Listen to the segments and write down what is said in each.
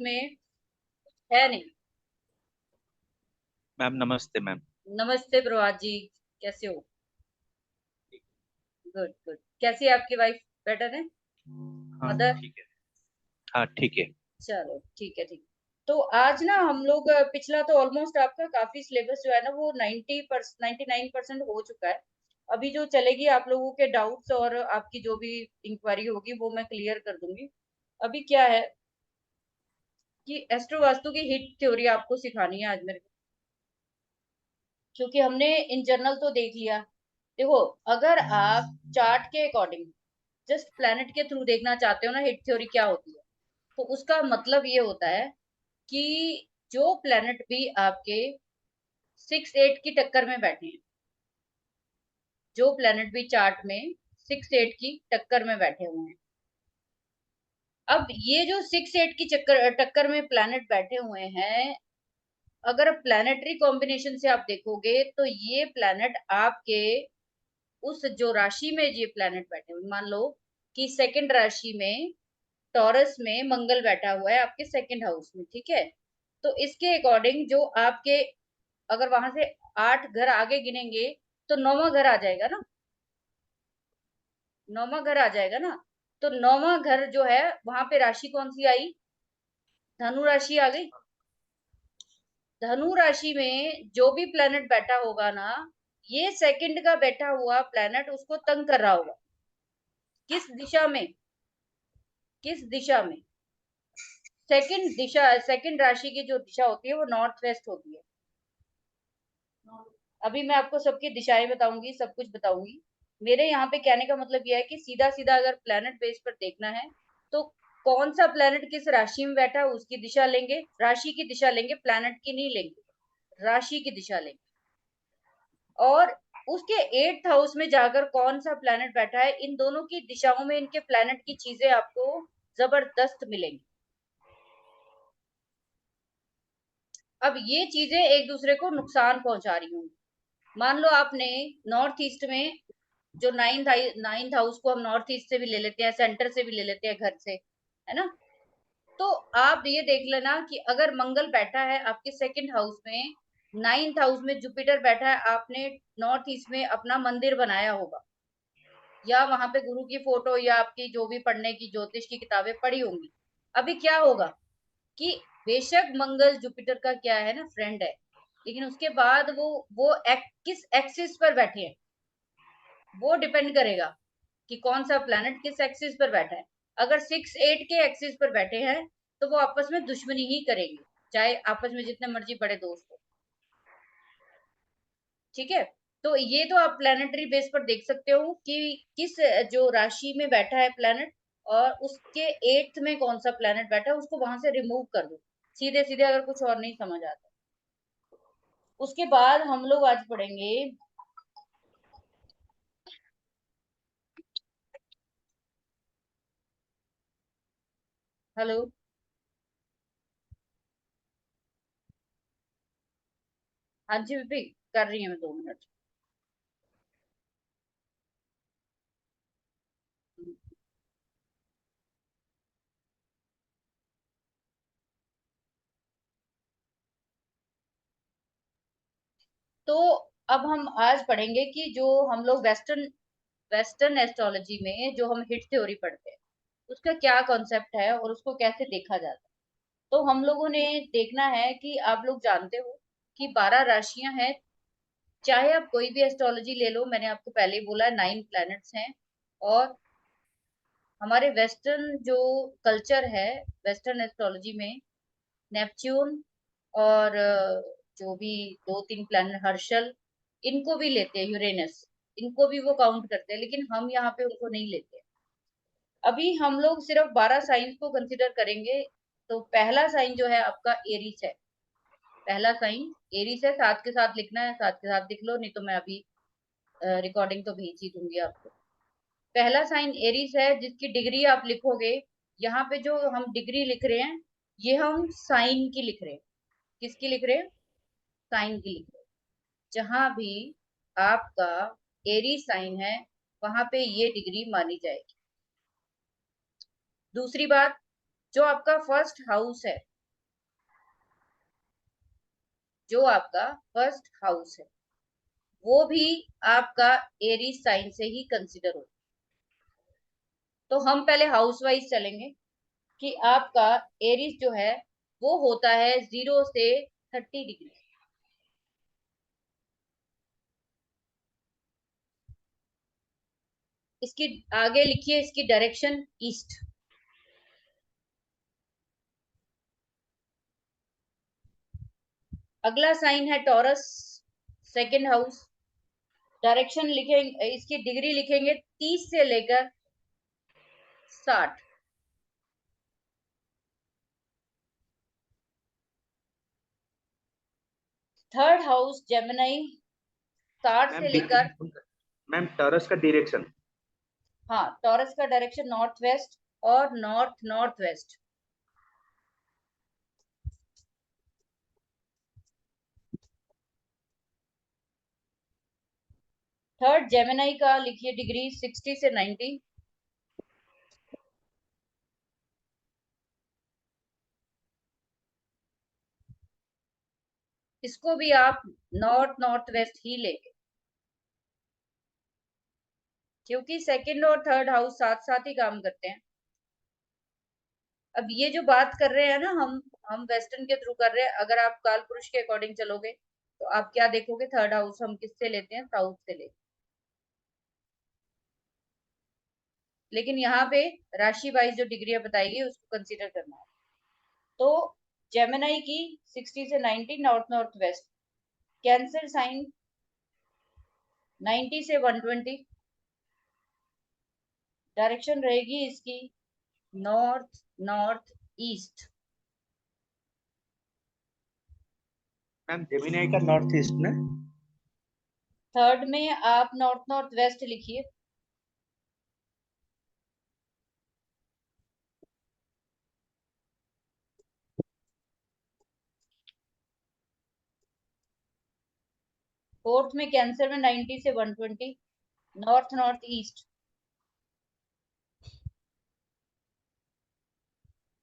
में है नहीं। मैम नमस्ते मैम। नमस्ते प्रभात जी, कैसे हो? Good good. कैसी है आपकी वाइफ? बेटर है? हाँ मदर? ठीक है। हाँ ठीक है। चलो ठीक है, ठीक। तो आज ना हम लोग पिछला तो ऑलमोस्ट आपका काफी सिलेबस जो है ना वो 99% हो चुका है। अभी जो चलेगी आप लोगों के डाउट्स और आपकी जो भी इंक्वायरी होगी वो मैं क्लियर कर दूंगी। अभी क्या है कि एस्ट्रो वास्तु की हिट थ्योरी आपको सिखानी है आज मेरे को, क्योंकि हमने इन जनरल तो देख लिया। देखो, अगर आप चार्ट के अकॉर्डिंग जस्ट प्लैनेट के थ्रू देखना चाहते हो ना हिट थ्योरी क्या होती है, तो उसका मतलब ये होता है कि जो प्लैनेट भी आपके 6-8 की टक्कर में बैठे हैं, जो प्लैनेट भी चार्ट में 6-8 की टक्कर में बैठे हुए हैं। अब ये जो 6-8 की चक्कर टक्कर में प्लैनेट बैठे हुए हैं, अगर प्लैनेटरी कॉम्बिनेशन से आप देखोगे तो ये प्लैनेट आपके उस जो राशि में ये प्लैनेट बैठे हुए, मान लो कि सेकंड राशि में टॉरस में मंगल बैठा हुआ है आपके सेकंड हाउस में, ठीक है? तो इसके अकॉर्डिंग जो आपके, अगर वहां से 8 घर आगे गिनेंगे तो 9वां घर आ जाएगा ना। 9वां घर आ जाएगा ना। तो 9वां घर जो है वहां पे राशि कौन सी आई? धनु राशि आ गई। धनु राशि में जो भी प्लेनेट बैठा होगा ना, ये सेकंड का बैठा हुआ प्लेनेट उसको तंग कर रहा होगा। किस दिशा में? किस दिशा में? सेकंड दिशा, सेकंड राशि की जो दिशा होती है वो नॉर्थ वेस्ट होती है। अभी मैं आपको सबकी दिशाएं बताऊंगी, सब कुछ बताऊंगी। मेरे यहाँ पे कहने का मतलब यह है कि सीधा सीधा अगर प्लेनेट बेस पर देखना है तो कौन सा प्लेनेट किस राशि में बैठा है उसकी दिशा लेंगे, राशि की दिशा लेंगे, प्लेनेट की नहीं लेंगे, राशि की दिशा लेंगे। और उसके 8th हाउस में जाकर कौन सा प्लेनेट बैठा है, इन दोनों की दिशाओं में इनके प्लेनेट की चीजें आपको जबरदस्त मिलेंगी। अब ये चीजें एक दूसरे को नुकसान पहुंचा रही होंगी। मान लो आपने नॉर्थ ईस्ट में जो नाइन्थ हाउस को हम नॉर्थ ईस्ट से भी ले लेते हैं, सेंटर से भी ले लेते हैं, घर से, है ना? तो आप ये देख लेना कि अगर मंगल बैठा है आपके सेकंड हाउस में, नाइन्थ हाउस में जुपिटर बैठा है, आपने नॉर्थ ईस्ट में अपना मंदिर बनाया होगा, या वहां पे गुरु की फोटो या आपकी जो भी पढ़ने की ज्योतिष की किताबें पढ़ी होंगी। अभी क्या होगा कि बेशक मंगल जुपिटर का क्या है ना, फ्रेंड है, लेकिन उसके बाद किस एक्सिस पर बैठे हैं वो डिपेंड करेगा कि कौन सा प्लैनेट किस एक्सिस पर बैठा है। अगर 6-8 के एक्सिस पर बैठे हैं तो वो आपस में दुश्मनी ही करेंगे, चाहे आपस में जितने मर्जी बड़े दोस्त हो। ठीक है? तो ये तो आप प्लानिटरी बेस पर देख सकते हो कि किस जो राशि में बैठा है प्लैनेट, और उसके 8th में कौन सा प्लैनेट बैठा है उसको वहां से रिमूव कर दो, सीधे सीधे, अगर कुछ और नहीं समझ आता। उसके बाद हम लोग आज पढ़ेंगे। हेलो? हाँ जी विपी, कर रही हूँ मैं 2 मिनट। तो अब हम आज पढ़ेंगे कि जो हम लोग वेस्टर्न एस्ट्रोलॉजी में जो हम हिट थ्योरी पढ़ते हैं उसका क्या कॉन्सेप्ट है और उसको कैसे देखा जाता है। तो हम लोगों ने देखना है कि आप लोग जानते हो कि 12 राशियां हैं। चाहे आप कोई भी एस्ट्रोलॉजी ले लो, मैंने आपको पहले ही बोला 9 प्लैनेट्स हैं। और हमारे वेस्टर्न जो कल्चर है, वेस्टर्न एस्ट्रोलॉजी में नेपच्यून और जो भी 2-3 प्लैनेट हर्षल, इनको भी लेते हैं, यूरेनस, इनको भी वो काउंट करते हैं, लेकिन हम यहाँ पे उनको नहीं लेते। अभी हम लोग सिर्फ 12 साइंस को कंसिडर करेंगे। तो पहला साइन जो है आपका एरीस है। पहला साइन एरीस है, साथ के साथ लिखना है, साथ के साथ लिख लो, नहीं तो मैं अभी रिकॉर्डिंग तो भेज ही दूंगी आपको। पहला साइन एरीस है, जिसकी डिग्री आप लिखोगे, यहाँ पे जो हम डिग्री लिख रहे हैं ये हम साइन की लिख रहे हैं। किसकी लिख रहे हैं? साइन की लिख रहे हैं। जहां भी आपका एरी साइन है वहां पे ये डिग्री मानी जाएगी। दूसरी बात, जो आपका फर्स्ट हाउस है, जो आपका फर्स्ट हाउस है, वो भी आपका एरीज साइन से ही कंसिडर हो। तो हम पहले हाउस वाइज चलेंगे कि आपका एरीज जो है वो होता है 0 से 30 डिग्री। इसकी आगे लिखिए, इसकी डायरेक्शन ईस्ट। अगला साइन है टॉरस, सेकंड हाउस। डायरेक्शन लिखेंगे, इसकी डिग्री लिखेंगे 30 से लेकर 60। थर्ड हाउस जेमिनी, 60 मैम से लेकर, मैम टॉरस का डायरेक्शन। हाँ टॉरस का डायरेक्शन नॉर्थ वेस्ट और north north waste. Third Gemini का लिखिए डिग्री 60 से 90। इसको भी आप नॉर्थ नॉर्थ वेस्ट ही लेंगे, क्योंकि सेकंड और थर्ड हाउस साथ साथ ही काम करते हैं। अब ये जो बात कर रहे हैं ना, हम वेस्टर्न के थ्रू कर रहे हैं। अगर आप काल पुरुष के अकॉर्डिंग चलोगे तो आप क्या देखोगे, थर्ड हाउस हम किससे लेते हैं, साउथ से लेते हैं। लेकिन यहाँ पे राशि वाइज जो डिग्रियां बताई गई उसको कंसीडर करना है। तो जेमिनी की 60 से 90 north north west. Cancer sign 90 से 120। डायरेक्शन रहेगी इसकी north north east. Ma'am Gemini का नॉर्थ ईस्ट में। थर्ड में आप नॉर्थ नॉर्थ वेस्ट लिखिए। फोर्थ में कैंसर में 90 से 120 नॉर्थ नॉर्थ ईस्ट।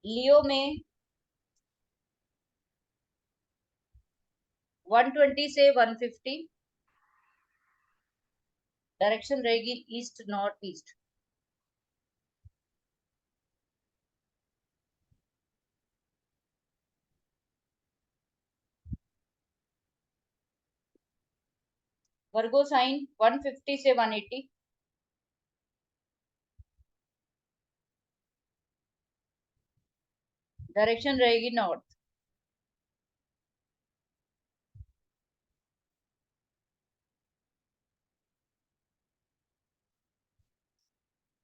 लियो में 120 से 150। डायरेक्शन रहेगी ईस्ट नॉर्थ ईस्ट। वर्गो साइन 150 से 180। डायरेक्शन रहेगी नॉर्थ।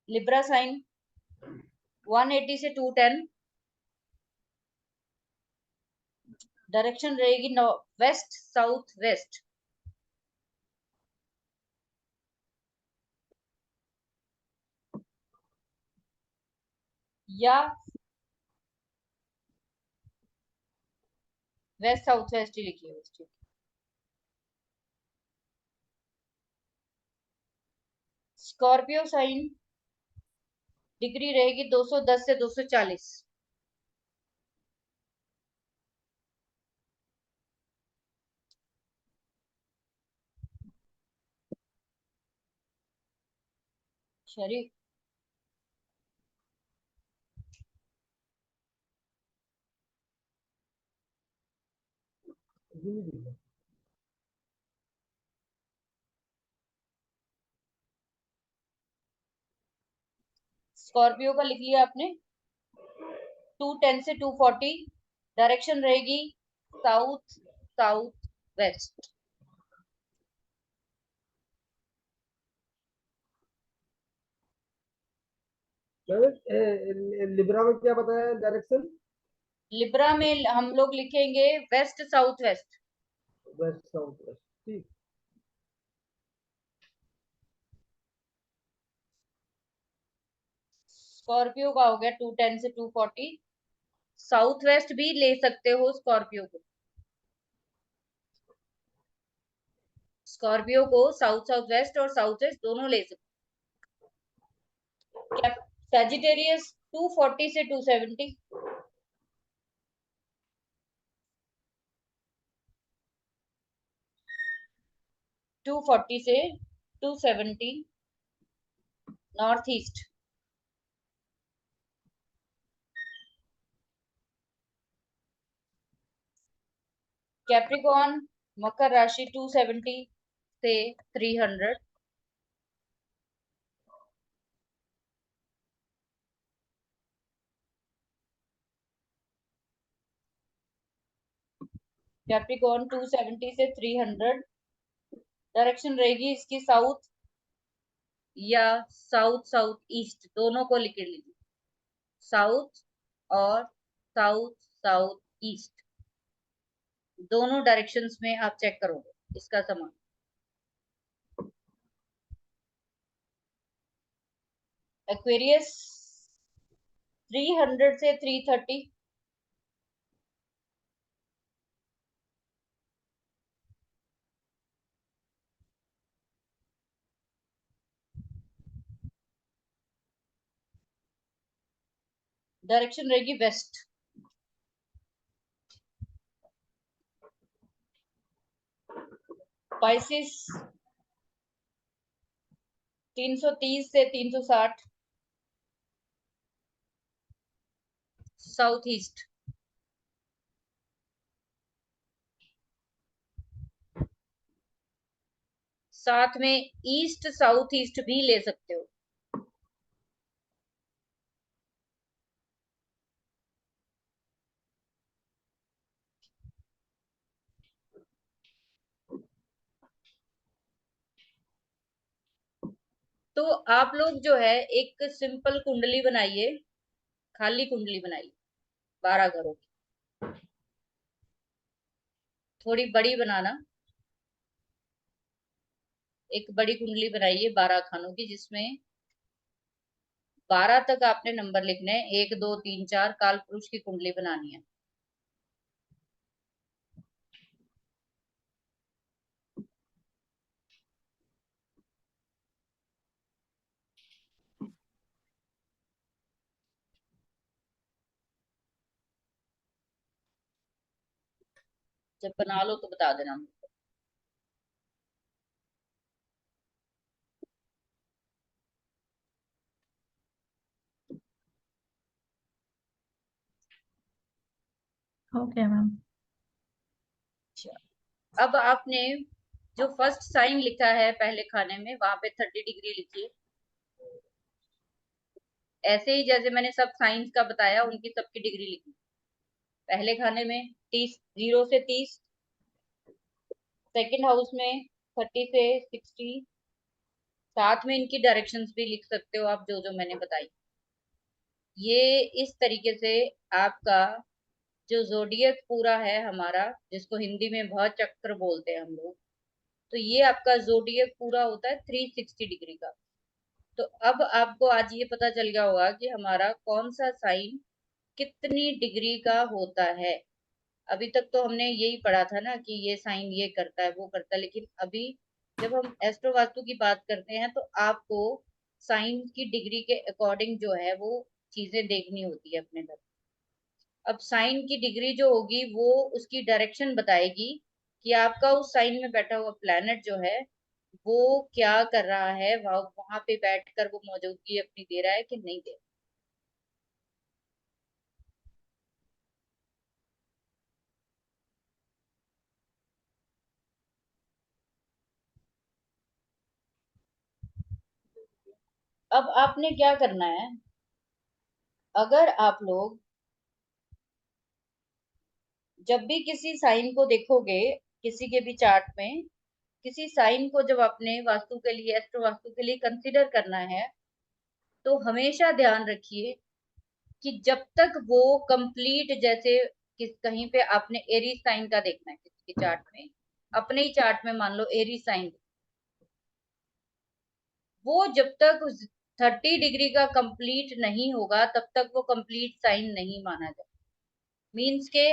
लिब्रा साइन 180 से 210। डायरेक्शन रहेगी वेस्ट साउथ वेस्ट। या वेस्ट साउथ वेस्ट ही लिखिए बस। स्कॉर्पियो साइन डिग्री रहेगी 210 से 240। शरीर स्कॉर्पियो का लिख लिया आपने 210 से 240। डायरेक्शन रहेगी साउथ साउथ वेस्ट। लिब्रा में क्या बताया डायरेक्शन? लिब्रा में हम लोग लिखेंगे west south west. West south west, ठीक। स्कॉर्पियो का हो गया 210 से 240। साउथ वेस्ट भी ले सकते हो स्कॉर्पियो को। स्कॉर्पियो को साउथ साउथ वेस्ट और साउथ वेस्ट दोनों ले सकते हो। सैजिटेरियस 240 से 270, 240 से 270 नॉर्थ ईस्ट। कैप्रिकॉन मकर राशि 270 से 300, कैप्रिकॉन 270 से 300 डायरेक्शन रहेगी इसकी साउथ या साउथ साउथ ईस्ट, दोनों को लिख लीजिए, साउथ और साउथ साउथ ईस्ट, दोनों डायरेक्शंस में आप चेक करोगे इसका समान। एक्वेरियस 300 से 330, डायरेक्शन रहेगी वेस्ट। पाइसिस 330 से 360 साउथ ईस्ट। साथ में ईस्ट साउथ ईस्ट भी ले सकते हो। तो आप लोग जो है एक सिंपल कुंडली बनाइए, खाली कुंडली बनाइए 12 घरों की, थोड़ी बड़ी बनाना। एक बड़ी कुंडली बनाइए 12 खानों की, जिसमें 12 तक आपने नंबर लिखने हैं, 1 2 3 4 काल पुरुष की कुंडली बनानी है। जब बना लो तो बता देना। Okay ma'am. अब आपने जो फर्स्ट साइन लिखा है पहले खाने में, वहां पे 30 डिग्री लिखिए। ऐसे ही जैसे मैंने सब साइंस का बताया, उनकी सबकी डिग्री लिखी। पहले खाने में 30, 0 से 30, सेकंड हाउस में 30 से 60, साथ में इनकी डायरेक्शंस भी लिख सकते हो आप, जो जो मैंने बताई। ये इस तरीके से आपका जो जोडियक पूरा है हमारा, जिसको हिंदी में भव चक्र बोलते हैं हम लोग, तो ये आपका जोडियक पूरा होता है 360 डिग्री का। तो अब आपको आज ये पता चल गया होगा कि हमारा कौन सा साइन कितनी डिग्री का होता है। अभी तक तो हमने यही पढ़ा था ना कि ये साइन ये करता है वो करता है, लेकिन अभी जब हम एस्ट्रो वास्तु की बात करते हैं तो आपको साइन की डिग्री के अकॉर्डिंग जो है वो चीजें देखनी होती है अपने घर। अब साइन की डिग्री जो होगी वो उसकी डायरेक्शन बताएगी कि आपका उस साइन में बैठा हुआ प्लैनेट जो है वो क्या कर रहा है, वहां पे बैठकर वो मौजूदगी अपनी दे रहा है कि नहीं दे रहा। अब आपने क्या करना है, अगर आप लोग जब भी किसी साइन को देखोगे, किसी के भी चार्ट में किसी साइन को जब आपने वास्तु के लिए, एस्ट्रो वास्तु के लिए कंसीडर करना है, तो हमेशा ध्यान रखिए कि जब तक वो कंप्लीट, जैसे किस कहीं पे आपने एरीज साइन का देखना है किसी के चार्ट में, अपने ही चार्ट में मान लो एरीज साइन, वो जब तक 30 डिग्री का कंप्लीट नहीं होगा तब तक वो कंप्लीट साइन नहीं माना जाए। मीन्स के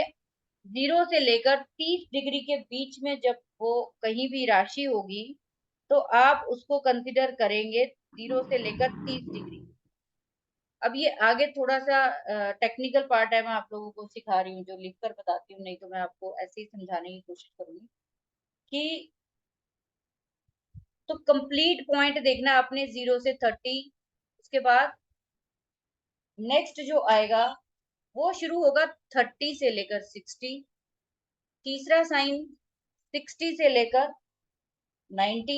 0 से लेकर 30 डिग्री के बीच में जब वो कहीं भी राशि होगी तो आप उसको कंसिडर करेंगे 0 से लेकर 30 डिग्री। अब ये आगे थोड़ा सा टेक्निकल पार्ट है, मैं आप लोगों को सिखा रही हूँ, जो लिख कर बताती हूँ, नहीं तो मैं आपको ऐसे ही समझाने की कोशिश करूंगी कि तो कंप्लीट पॉइंट देखना आपने 0 से 30। उसके बाद नेक्स्ट जो आएगा वो शुरू होगा 30 से लेकर 60। तीसरा साइन 60 से लेकर 90।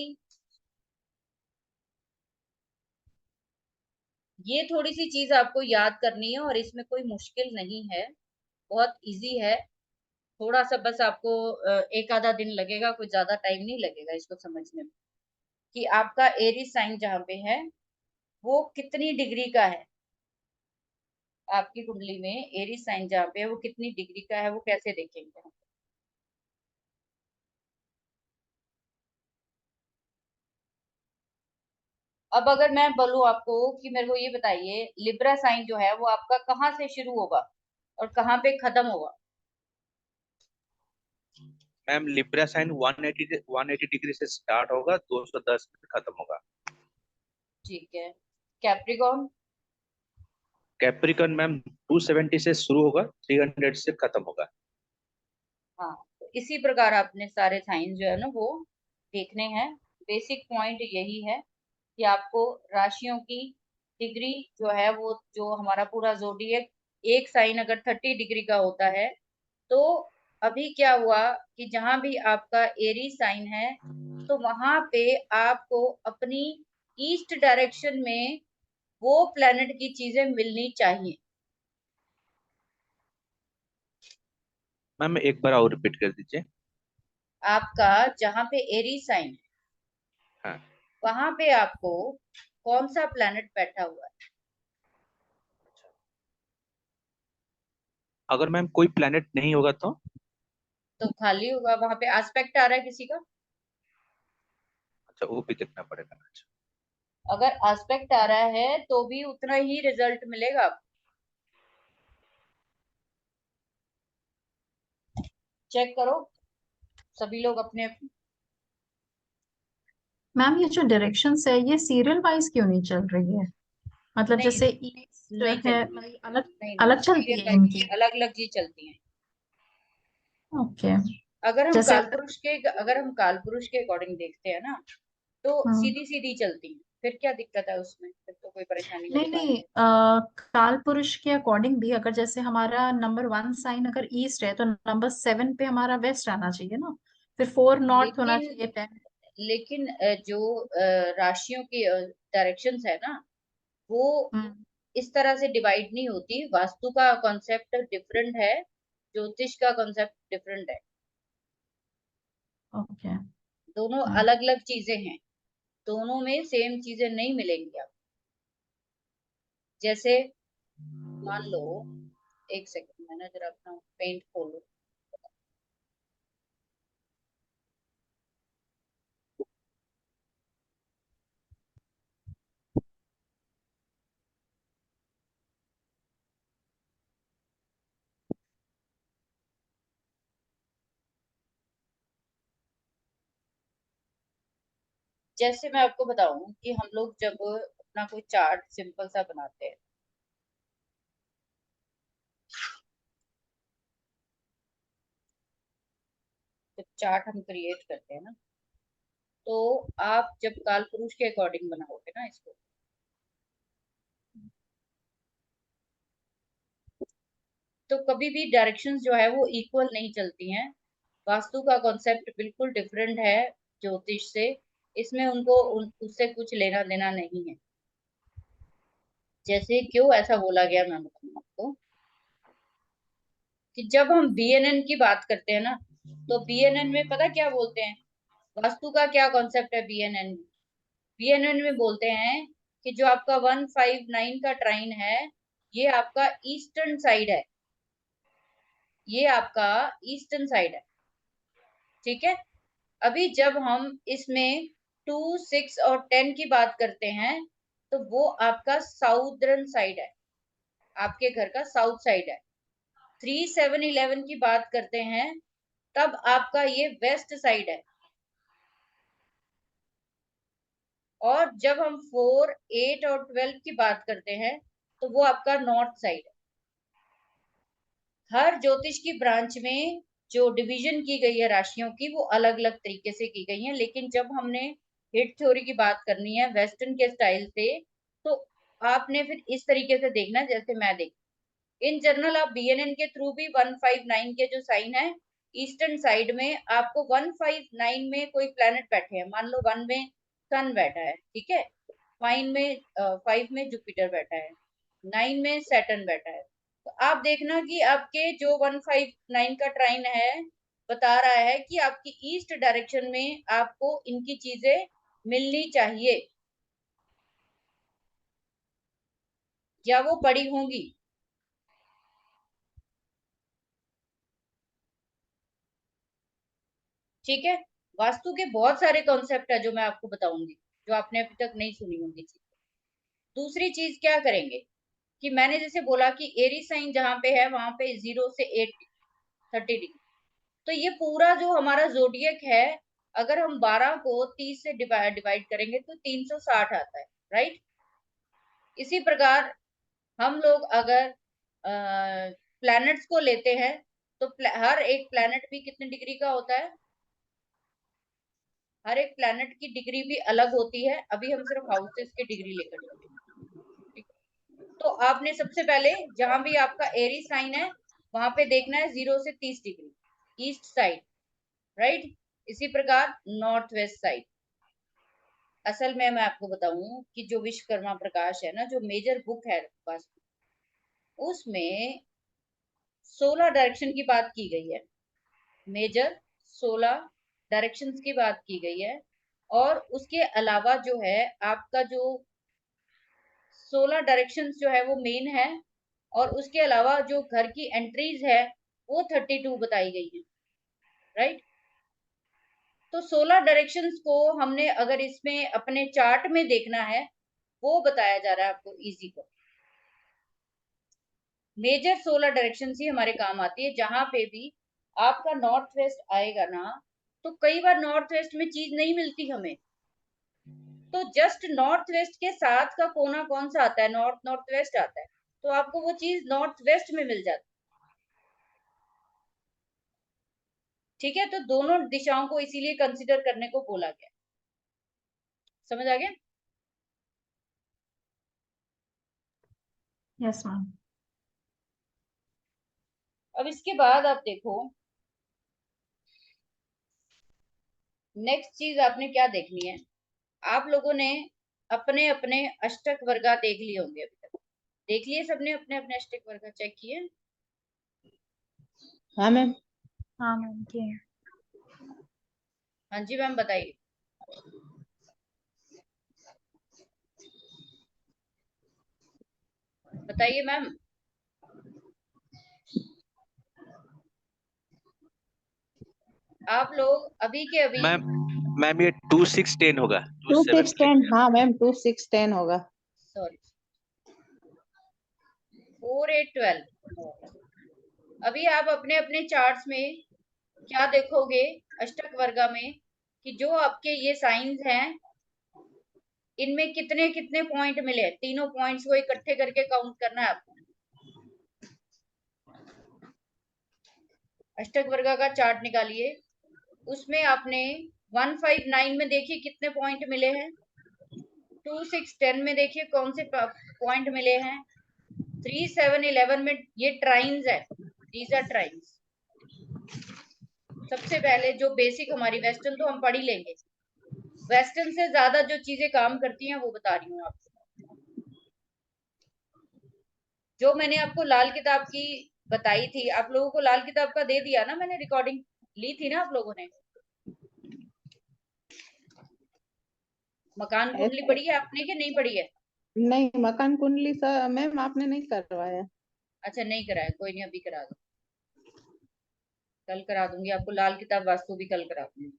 ये थोड़ी सी चीज आपको याद करनी है और इसमें कोई मुश्किल नहीं है, बहुत इजी है। थोड़ा सा बस आपको एक आधा दिन लगेगा, कोई ज्यादा टाइम नहीं लगेगा इसको समझने में कि आपका एरीज साइन जहाँ पे है वो कितनी डिग्री का है। आपकी कुंडली में एरीज साइन जहाँ पे है वो कितनी डिग्री का है, वो कैसे देखेंगे हम। अब अगर मैं बोलूं आपको कि मेरे को ये बताइए लिब्रा साइन जो है वो आपका कहाँ से शुरू होगा और कहाँ पे खत्म होगा। मैम लिब्रा साइन 180 डिग्री से स्टार्ट होगा, 210 में खत्म होगा। ठीक है। कैप्रिकॉर्न। कैप्रिकॉन मैम 270 से शुरू होगा, 300 से खत्म होगा। हाँ, तो इसी प्रकार आपने सारे साइन जो है ना वो देखने हैं। बेसिक पॉइंट यही है कि आपको राशियों की डिग्री जो है वो, जो हमारा पूरा जोडिएक, एक साइन अगर 30 डिग्री का होता है तो अभी क्या हुआ कि जहां भी आपका एरी साइन है तो वहां पे आपको अपनी ईस्ट डायरेक्शन में वो प्लेनेट की चीजें मिलनी चाहिए। मैम एक बार और रिपीट कर दीजिए। आपका जहां पे एरी साइन है हाँ। वहां पे आपको कौन सा प्लेनेट बैठा हुआ है। अगर मैम कोई प्लेनेट नहीं होगा तो? तो खाली होगा, वहां पे एस्पेक्ट आ रहा है किसी का। अच्छा, वो भी देखना पड़ेगा। अच्छा। अगर एस्पेक्ट आ रहा है तो भी उतना ही रिजल्ट मिलेगा आपको। चेक करो सभी लोग अपने अपने। मैम ये जो डायरेक्शंस है ये सीरियल वाइज क्यों नहीं चल रही है? मतलब नहीं जैसे ईस्ट नहीं है, चलेगी। मतलब अलग नहीं नहीं, अलग चलती सीरियल है वाइज इनकी। अलग अलग जी चलती हैं। ओके। अगर हम जैसे कालपुरुष के अगर हम कालपुरुष के अकॉर्डिंग देखते हैं ना तो हम्म, सीधी सीधी चलती हैं। फिर क्या दिक्कत है उसमें, फिर तो कोई परेशानी नहीं वाली बात नहीं, नहीं। काल पुरुष के अकॉर्डिंग भी अगर जैसे हमारा नंबर 1 साइन अगर ईस्ट है तो नंबर 7 पे हमारा वेस्ट आना चाहिए ना, फिर 4 नॉर्थ होना लेकिन चाहिए, 10। लेकिन जो राशियों की डायरेक्शंस है ना वो हम्म। इस तरह से डिवाइड नहीं होती। वास्तु का कॉन्सेप्ट डिफरेंट है, ज्योतिष का कॉन्सेप्ट डिफरेंट है। ओके। दोनों अलग अलग चीजें हैं, दोनों में सेम चीजें नहीं मिलेंगी आप। जैसे मान लो, एक सेकंड मैंने जरा अपना पेंट खोलू। जैसे मैं आपको बताऊं कि हम लोग जब अपना कोई चार्ट सिंपल सा बनाते हैं, जब चार्ट हम क्रिएट करते हैं ना तो आप जब काल पुरुष के अकॉर्डिंग बनाओगे ना इसको, तो कभी भी डायरेक्शंस जो है वो इक्वल नहीं चलती हैं। वास्तु का कॉन्सेप्ट बिल्कुल डिफरेंट है ज्योतिष से। इसमें उससे कुछ लेना देना नहीं है। जैसे क्यों ऐसा बोला गया मैं बताऊँ आपको कि जब हम बीएनएन की बात करते हैं ना तो बीएनएन में पता क्या बोलते हैं, वास्तु का क्या कॉन्सेप्ट है बीएनएन में। बीएनएन में बोलते हैं कि जो आपका 159 का ट्राइन है ये आपका ईस्टर्न साइड है, ये आपका ईस्टर्न साइड है। ठीक है। अभी जब हम इसमें 2, 6 और 10 की बात करते हैं तो वो आपका साउदर्न साइड है, आपके घर का साउथ साइड है। 3, 7, 11 की बात करते हैं तब आपका ये वेस्ट साइड है। और जब हम 4, 8 और 12 की बात करते हैं तो वो आपका नॉर्थ साइड है। हर ज्योतिष की ब्रांच में जो डिवीजन की गई है राशियों की वो अलग अलग तरीके से की गई है, लेकिन जब हमने हिट थ्योरी की बात करनी है वेस्टर्न के स्टाइल से, तो आपने फिर इस तरीके से देखना है जैसे मैं देख। इन जनरल आप बीएनएन के थ्रू भी 159 के जो साइन है, ईस्टर्न साइड में आपको 159 में कोई प्लैनेट बैठे हैं, मान लो 1 में सन बैठा है, ठीक है, 5 में जुपिटर बैठा है, 9 में सैटर्न बैठा है। तो आप देखना कि आपके जो 159 का ट्राइन है बता रहा है कि आपकी ईस्ट डायरेक्शन में आपको इनकी चीजें मिलनी चाहिए या वो पड़ी होंगी। ठीक है, वास्तु के बहुत सारे कॉन्सेप्ट है जो मैं आपको बताऊंगी, जो आपने अभी तक नहीं सुनी होंगी चीज। दूसरी चीज क्या करेंगे कि मैंने जैसे बोला कि एरी साइन जहां पे है वहां पे 0 से 30 डिग्री, तो ये पूरा जो हमारा जोडियक है, अगर हम 12 को 30 से डिवाइड करेंगे तो 360 आता है, राइट। इसी प्रकार हम लोग अगर प्लैनेट्स को लेते हैं तो हर एक प्लैनेट भी कितने डिग्री का होता है, हर एक प्लैनेट की डिग्री भी अलग होती है। अभी हम सिर्फ हाउसेस की डिग्री लेकर चलेंगे। तो आपने सबसे पहले जहां भी आपका एरी साइन है वहां पे देखना है 0 से 30 डिग्री ईस्ट साइड, राइट। इसी प्रकार नॉर्थ वेस्ट साइड। असल में मैं आपको बताऊं कि जो विश्वकर्मा प्रकाश है ना, जो मेजर बुक है वास्तु, उसमें 16 डायरेक्शन की बात की गई है, मेजर 16 डायरेक्शंस की बात की गई है। और उसके अलावा जो है आपका जो 16 डायरेक्शंस जो है वो मेन है, और उसके अलावा जो घर की एंट्रीज है वो 32 बताई गई है, राइट। तो 16 डायरेक्शंस को हमने अगर इसमें अपने चार्ट में देखना है, वो बताया जा रहा है आपको इजी को। मेजर 16 डायरेक्शन ही हमारे काम आती है। जहां पे भी आपका नॉर्थ वेस्ट आएगा ना, तो कई बार नॉर्थ वेस्ट में चीज नहीं मिलती हमें, तो जस्ट नॉर्थ वेस्ट के साथ का कोना कौन सा आता है, नॉर्थ नॉर्थ वेस्ट आता है, तो आपको वो चीज नॉर्थ वेस्ट में मिल जाती है। ठीक है, तो दोनों दिशाओं को इसीलिए कंसिडर करने को बोला गया। समझ आ गया? Yes ma'am. अब इसके बाद आप देखो, नेक्स्ट चीज आपने क्या देखनी है। आप लोगों ने अपने अपने अष्टक वर्गा देख लिए होंगे, अभी तक देख लिए सबने अपने अपने अष्टक वर्गा चेक किए? हाँ मैम। हाँ मैम किए। हाँ जी मैम, बताइए। बताइए मैम। आप लोग अभी के अभी, मैम मैम ये 2 6 10 होगा, 2 2 6 7 10, हाँ मैम 2 6 10 होगा। सॉरी, 4 8 12। अभी आप अपने अपने चार्ट्स में क्या देखोगे अष्टक वर्गा में, कि जो आपके ये साइंस हैं इनमें कितने कितने पॉइंट मिले, तीनों पॉइंट्स को इकट्ठे करके काउंट करना है आपको। अष्टक वर्गा का चार्ट निकालिए, उसमें आपने 159 में देखिए कितने पॉइंट मिले हैं, 2 6 10 में देखिए कौन से पॉइंट मिले हैं, 3 7 11 में ये ट्राइन्स है, दीज आर ट्राइन्स। सबसे पहले जो बेसिक हमारी वेस्टर्न तो हम पढ़ ही लेंगे, वेस्टर्न से ज्यादा जो चीजें काम करती हैं वो बता रही हूँ आपको। जो मैंने आपको लाल किताब की बताई थी, आप लोगों को लाल किताब का दे दिया ना, मैंने रिकॉर्डिंग ली थी ना आप लोगों ने। मकान कुंडली ऐसे पढ़ी है आपने कि नहीं पढ़ी है? नहीं, मकान कुंडली सर मैम आपने नहीं करवाया। अच्छा नहीं कराया, कोई नहीं, अभी करा दो, कल करा दूंगी आपको लाल किताब वास्तु भी कल करा दूंगी।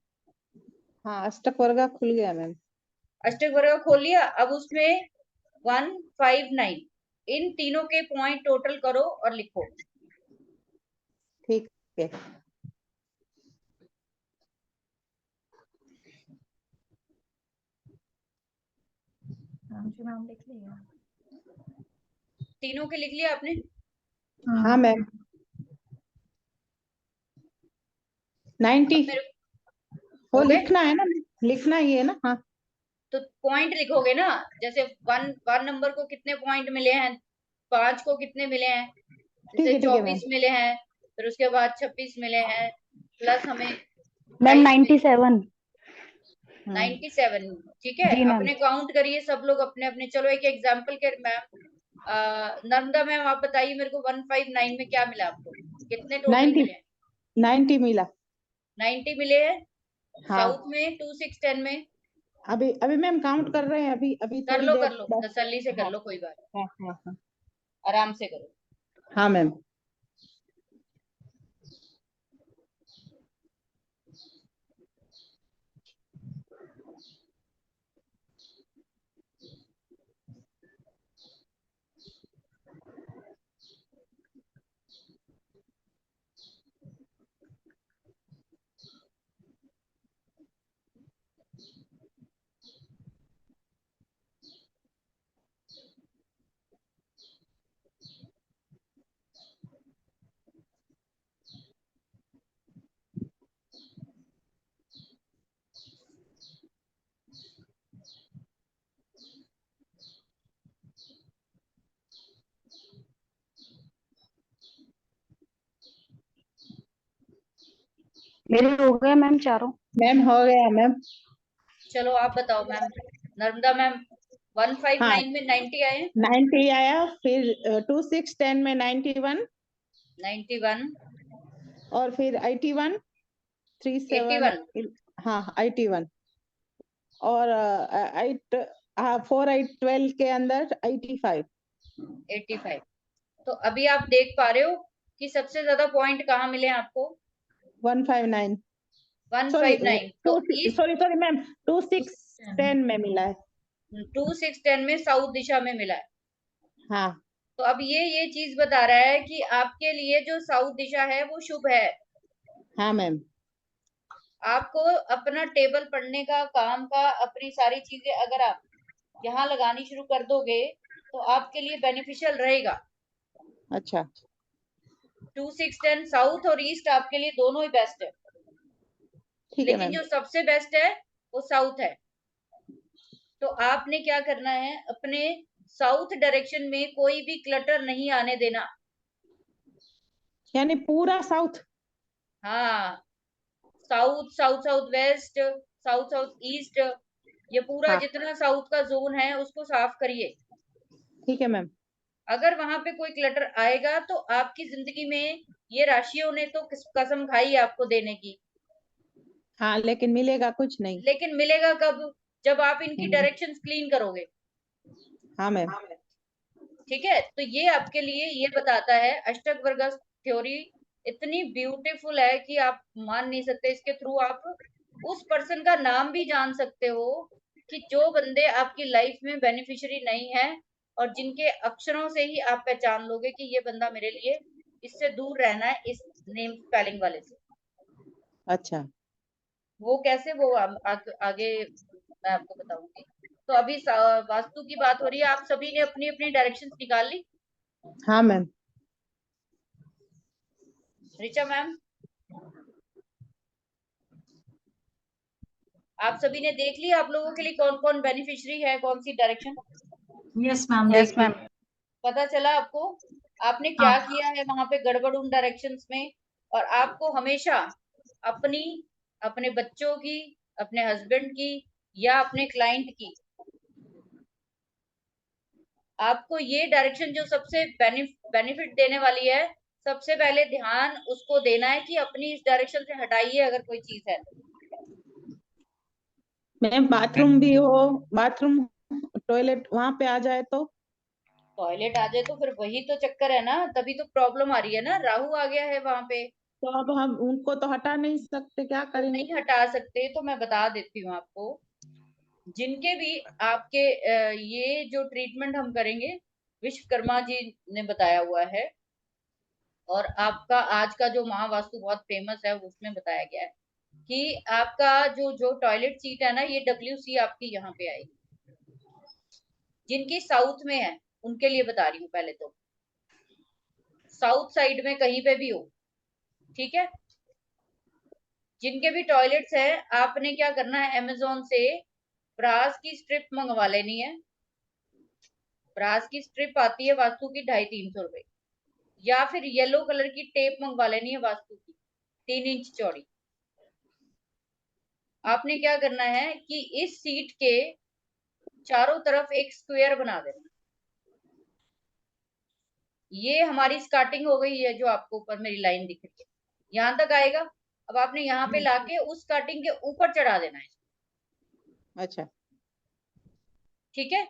हाँ अष्टक वर्गा खुल गया मैम। अष्टक वर्ग खोल लिया, अब उसमें 159 इन तीनों के पॉइंट टोटल करो और लिखो। ठीक है। हाँ जी मैम लिख लिया। तीनों के लिख लिया आपने? हाँ मैम। 90 अब मेरे वो हो गए? लिखना है ना, लिखना ही है ना। हाँ तो पॉइंट लिखोगे ना, जैसे वन नंबर को कितने पॉइंट मिले हैं, 5 को कितने मिले हैं, जैसे ठीक है मैम। 24 मिले हैं, फिर उसके बाद 26 मिले हैं, प्लस हमें मैम 28 मिले, 97। 97। ठीक है, जी मैम। अपने काउंट करिए सब लोग अपने अपने। चलो एक एग्जाम्पल के मैम, नर्मदा मैम आप बताइए मेरे को 159 में क्या मिला आपको, कितने टोटल 90 मिले हैं? 90 मिला। 90 मिले हैं। हाँ साउथ में 2 6 10 में अभी अभी मैम काउंट कर रहे हैं, अभी अभी थोड़ी देर कर लो, बस। तसल्ली से कर हाँ लो, कोई बात नहीं, हाँ हाँ हाँ। आराम से करो। हाँ मैम। मेरे हो गए मैम चारों। मैम हो गया मैम। चलो आप बताओ मैम, नर्मदा मैम, हाँ 159 में 90 आए, 90 आया, फिर 2 6 10 में 91, 91, और फिर 81 3 7। 81, हाँ 81, और 8 हाँ 4 8 12 के अंदर 85। 85। तो अभी आप देख पा रहे हो कि सबसे ज्यादा पॉइंट कहाँ मिले हैं आपको? 159, सॉरी 159। तो ईस्ट, सॉरी सॉरी मैम, 2 6 10 में मिला है। 2 6 10 में साउथ दिशा में मिला है। हाँ तो अब ये चीज बता रहा है कि आपके लिए जो साउथ दिशा है वो शुभ है। हाँ मैम। आपको अपना टेबल पढ़ने का, काम का, अपनी सारी चीजें अगर आप यहाँ लगानी शुरू कर दोगे तो आपके लिए बेनिफिशियल रहेगा। अच्छा 2 6 10 साउथ और ईस्ट आपके लिए दोनों ही बेस्ट है, ठीक है लेकिन मैम। जो सबसे बेस्ट है वो साउथ है। तो आपने क्या करना है, अपने साउथ डायरेक्शन में कोई भी क्लटर नहीं आने देना। यानी पूरा साउथ। हाँ, south, south south west, south south east, ये पूरा हाँ जितना साउथ का जोन है उसको साफ करिए। ठीक है मैम। अगर वहां पे कोई क्लटर आएगा तो आपकी जिंदगी में ये राशियों ने तो कसम खाई है आपको देने की, हाँ लेकिन मिलेगा कुछ नहीं। लेकिन मिलेगा कब? जब आप इनकी हम्म, डायरेक्शंस क्लीन करोगे। हाँ मैम। ठीक है, तो ये आपके लिए ये बताता है, अष्टक वर्ग थ्योरी इतनी ब्यूटीफुल है कि आप मान नहीं सकते। इसके थ्रू आप उस पर्सन का नाम भी जान सकते हो कि जो बंदे आपकी लाइफ में बेनिफिशियरी नहीं है, और जिनके अक्षरों से ही आप पहचान लोगे कि ये बंदा मेरे लिए, इससे दूर रहना है, इस नेम स्पेलिंग वाले से। अच्छा वो कैसे, वो आगे मैं आपको बताऊंगी। तो अभी वास्तु की बात हो रही है, आप सभी ने अपनी अपनी डायरेक्शंस निकाल ली? हाँ मैम। ऋचा मैम, आप सभी ने देख लिया आप लोगों के लिए कौन कौन बेनिफिशियरी है, कौन सी डायरेक्शन? यस मैम, यस देख मैम। ली। पता चला आपको आपने क्या हाँ किया है वहां पे गड़बड़ उन डायरेक्शंस में? और आपको हमेशा अपनी, अपने बच्चों की, अपने हस्बैंड की, या अपने क्लाइंट की, आपको ये डायरेक्शन जो सबसे बेनिफिट देने वाली है, सबसे पहले ध्यान उसको देना है कि अपनी इस डायरेक्शन से हटाइए अगर कोई चीज है। मैम बाथरूम भी हो, बाथरूम टॉयलेट वहां पे आ जाए तो? टॉयलेट आ जाए तो फिर वही तो चक्कर है ना, तभी तो प्रॉब्लम आ रही है ना, राहु आ गया है वहां पे। तो अब हम उनको तो हटा नहीं सकते, क्या तो करेंगे? नहीं हटा सकते तो मैं बता देती हूँ आपको, जिनके भी आपके ये जो ट्रीटमेंट हम करेंगे विश्वकर्मा जी ने बताया हुआ है, और आपका आज का जो महावास्तु बहुत फेमस है उसमें बताया गया है कि आपका जो जो टॉयलेट सीट है ना, ये WC आपकी यहाँ पे आएगी, जिनकी साउथ में है। उनके लिए बता रही हूँ पहले तो। साउथ साइड में कहीं पे भी हो, ठीक है, जिनके भी टॉयलेट्स है, आपने क्या करना है, अमेजोन से ब्रास की स्ट्रिप मंगवा लेनी है। ब्रास की स्ट्रिप आती है वास्तु की 250-300 रुपए, या फिर येलो कलर की टेप मंगवा लेनी है वास्तु की 3 इंच चौड़ी। आपने क्या करना है कि इस सीट के चारों तरफ एक स्क्वायर बना देना। ये हमारी स्टार्टिंग हो गई है, जो आपको ऊपर मेरी लाइन दिख रही है, यहां तक आएगा। अब आपने यहाँ पे लाके उस स्टार्टिंग के ऊपर चढ़ा देना है। अच्छा। ठीक है,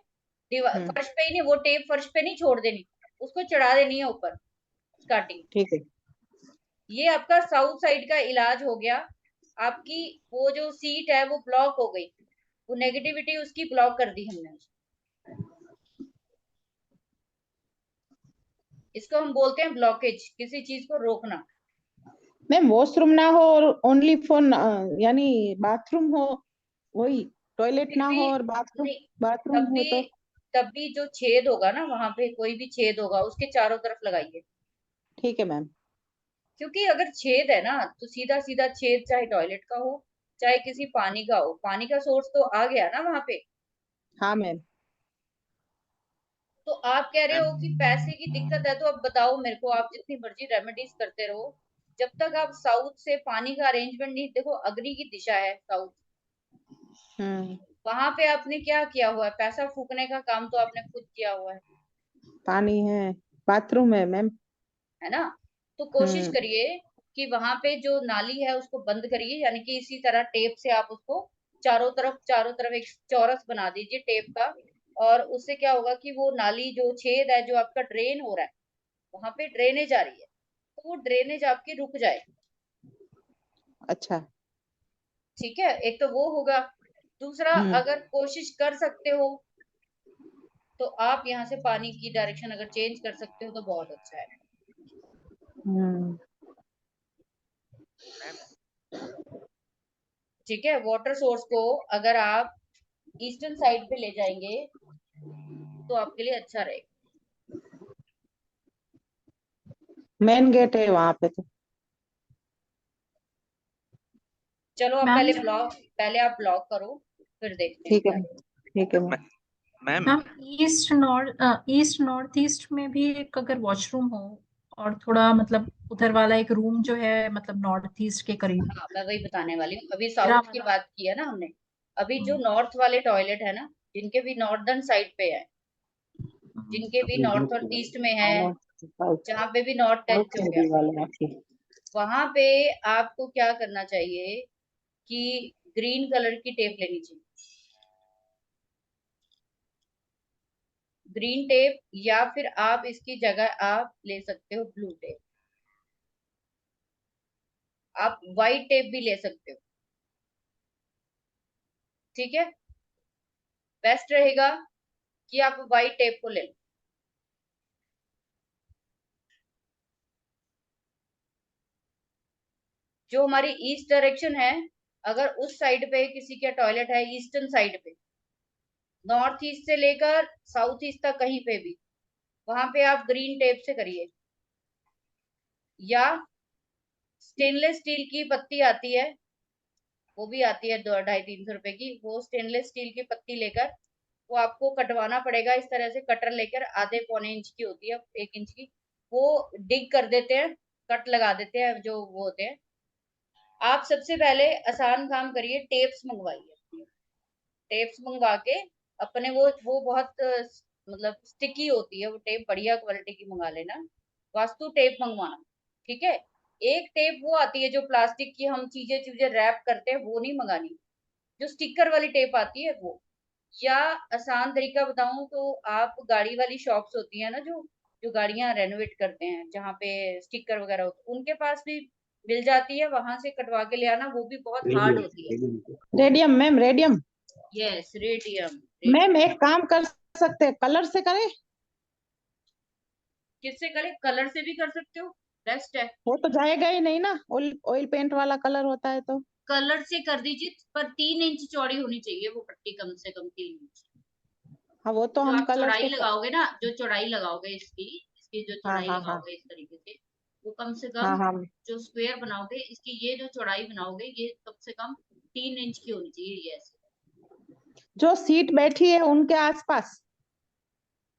दीवार हम्म। फर्श पे ही नहीं, वो टेप फर्श पे नहीं छोड़ देनी, उसको चढ़ा देनी है ऊपर स्टार्टिंग। ठीक है। ये आपका साउथ साइड का इलाज हो गया। आपकी वो जो सीट है वो ब्लॉक हो गई, वो नेगेटिविटी उसकी ब्लॉक कर दी हमने। इसको हम बोलते हैं ब्लॉकेज, किसी चीज को रोकना। मैम वॉशरूम ना हो और ओनली फॉर यानी बाथरूम हो, वही टॉयलेट फिर ना भी हो और बाथरूम नहीं, बाथरूम तब हो भी तो? तब भी जो छेद होगा ना, वहां पे कोई भी छेद होगा उसके चारों तरफ लगाइए। ठीक है मैम। क्योंकि अगर छेद है ना, तो सीधा सीधा छेद चाहे टॉयलेट का हो चाहे किसी पानी का हो, पानी का सोर्स तो आ गया ना वहां पे। हाँ मैम। तो आप कह रहे मैम हो कि पैसे की दिक्कत है, तो अब बताओ मेरे को, आप जितनी मर्जी रेमेडीज करते रहो, जब तक आप साउथ से पानी का अरेंजमेंट नहीं, देखो अग्नि की दिशा है साउथ, हम्म। वहां पे आपने क्या किया हुआ है, पैसा फूकने का काम तो आपने खुद किया हुआ पानी है, बाथरूम है मैम। है ना। तो कोशिश हम्म। करिए कि वहां पे जो नाली है उसको बंद करिए, यानी कि इसी तरह टेप से आप उसको चारों तरफ एक चौरस बना दीजिए टेप का। और उससे क्या होगा कि वो नाली जो छेद है, जो आपका ड्रेन हो रहा है, वहां पे ड्रेनेज आ रही है, तो वो ड्रेनेज आपकी रुक जाए। अच्छा। ठीक है, एक तो वो होगा। दूसरा, हम्म। अगर कोशिश कर सकते हो तो आप यहाँ से पानी की डायरेक्शन अगर चेंज कर सकते हो तो बहुत अच्छा है। हम्म। मैम ठीक है, वाटर सोर्स को अगर आप ईस्टर्न साइड पे ले जाएंगे तो आपके लिए अच्छा रहेगा। मेन गेट है वहां पे तो। चलो अब मैम पहले आप ब्लॉक करो, फिर देखते हैं ठीक है क्या। ठीक है ma'am. Ma'am ma'am east north east में भी एक अगर वॉशरूम हो, और थोड़ा मतलब उधर वाला एक रूम जो है मतलब नॉर्थ ईस्ट के करीब, हाँ, मैं वही बताने वाली हूँ, अभी मेरा साउथ की वाला। बात की है ना हमने। अभी जो नॉर्थ वाले टॉयलेट है ना, जिनके भी नॉर्दर्न साइड पे है, जिनके भी नॉर्थ और ईस्ट में है, जहाँ पे भी नॉर्थ टच हो गया, वहां पे आपको क्या करना चाहिए कि ग्रीन कलर की टेप लेनी चाहिए। ग्रीन टेप, या फिर आप इसकी जगह आप ले सकते हो ब्लू टेप। आप व्हाइट टेप भी ले सकते हो। ठीक है, बेस्ट रहेगा कि आप व्हाइट टेप को ले लो। जो हमारी ईस्ट डायरेक्शन है, अगर उस साइड पे किसी का टॉयलेट है ईस्टर्न साइड पे, नॉर्थ ईस्ट से लेकर साउथ ईस्ट तक कहीं पे भी, वहां पे आप ग्रीन टेप से करिए। या स्टेनलेस स्टील की पत्ती आती है, वो भी आती है 250-300 रुपए की, वो स्टेनलेस स्टील की पत्ती लेकर, वो आपको कटवाना पड़ेगा इस तरह से, कटर लेकर, आधे पौने इंच की होती है, 1 इंच की, वो डिग कर देते हैं, कट लगा देते हैं जो वो होते हैं। आप सबसे पहले आसान काम करिए, टेप्स मंगवाइए। टेप्स मंगवा के अपने वो बहुत मतलब स्टिकी होती है वो टेप, बढ़िया क्वालिटी की मंगा लेना, वास्तु टेप मंगवाना। ठीक है, एक टेप वो आती है जो प्लास्टिक की हम चीजें चीजें रैप करते हैं, वो नहीं मंगानी, जो स्टिकर वाली टेप आती है वो। या आसान तरीका बताऊं तो आप गाड़ी वाली शॉप्स होती है ना, जो जो गाड़ियां रेनोवेट करते हैं, जहाँ पे स्टिकर वगैरह होते हैं, उनके पास भी मिल जाती है, वहां से कटवा के ले आना, वो भी बहुत हार्ड होती है। Radium ma'am, radium. Yes, radium. Ma'am एक काम कर सकते हैं, कलर से करें? किससे करें, कलर से भी कर सकते हो, बेस्ट है। वो तो जाएगा ही नहीं ना, ऑयल ऑयल पेंट वाला कलर होता है तो। कलर से कर दीजिए, पर 3 इंच चौड़ी होनी चाहिए वो पट्टी, कम से कम 3 इंच। हाँ वो तो जो हम आप कलर चौड़ाई से लगाओगे ना, जो चौड़ाई लगाओगे इसकी जो हाँ चौड़ाई हाँ हाँ लगाओगे इस तरीके से, वो कम से हाँ कम, हाँ जो स्क्वायर बनाओगे इसकी ये जो चौड़ाई बनाओगे ये कम से कम 3 इंच की होनी चाहिए, ये ऐसे। जो सीट बैठी है उनके आसपास।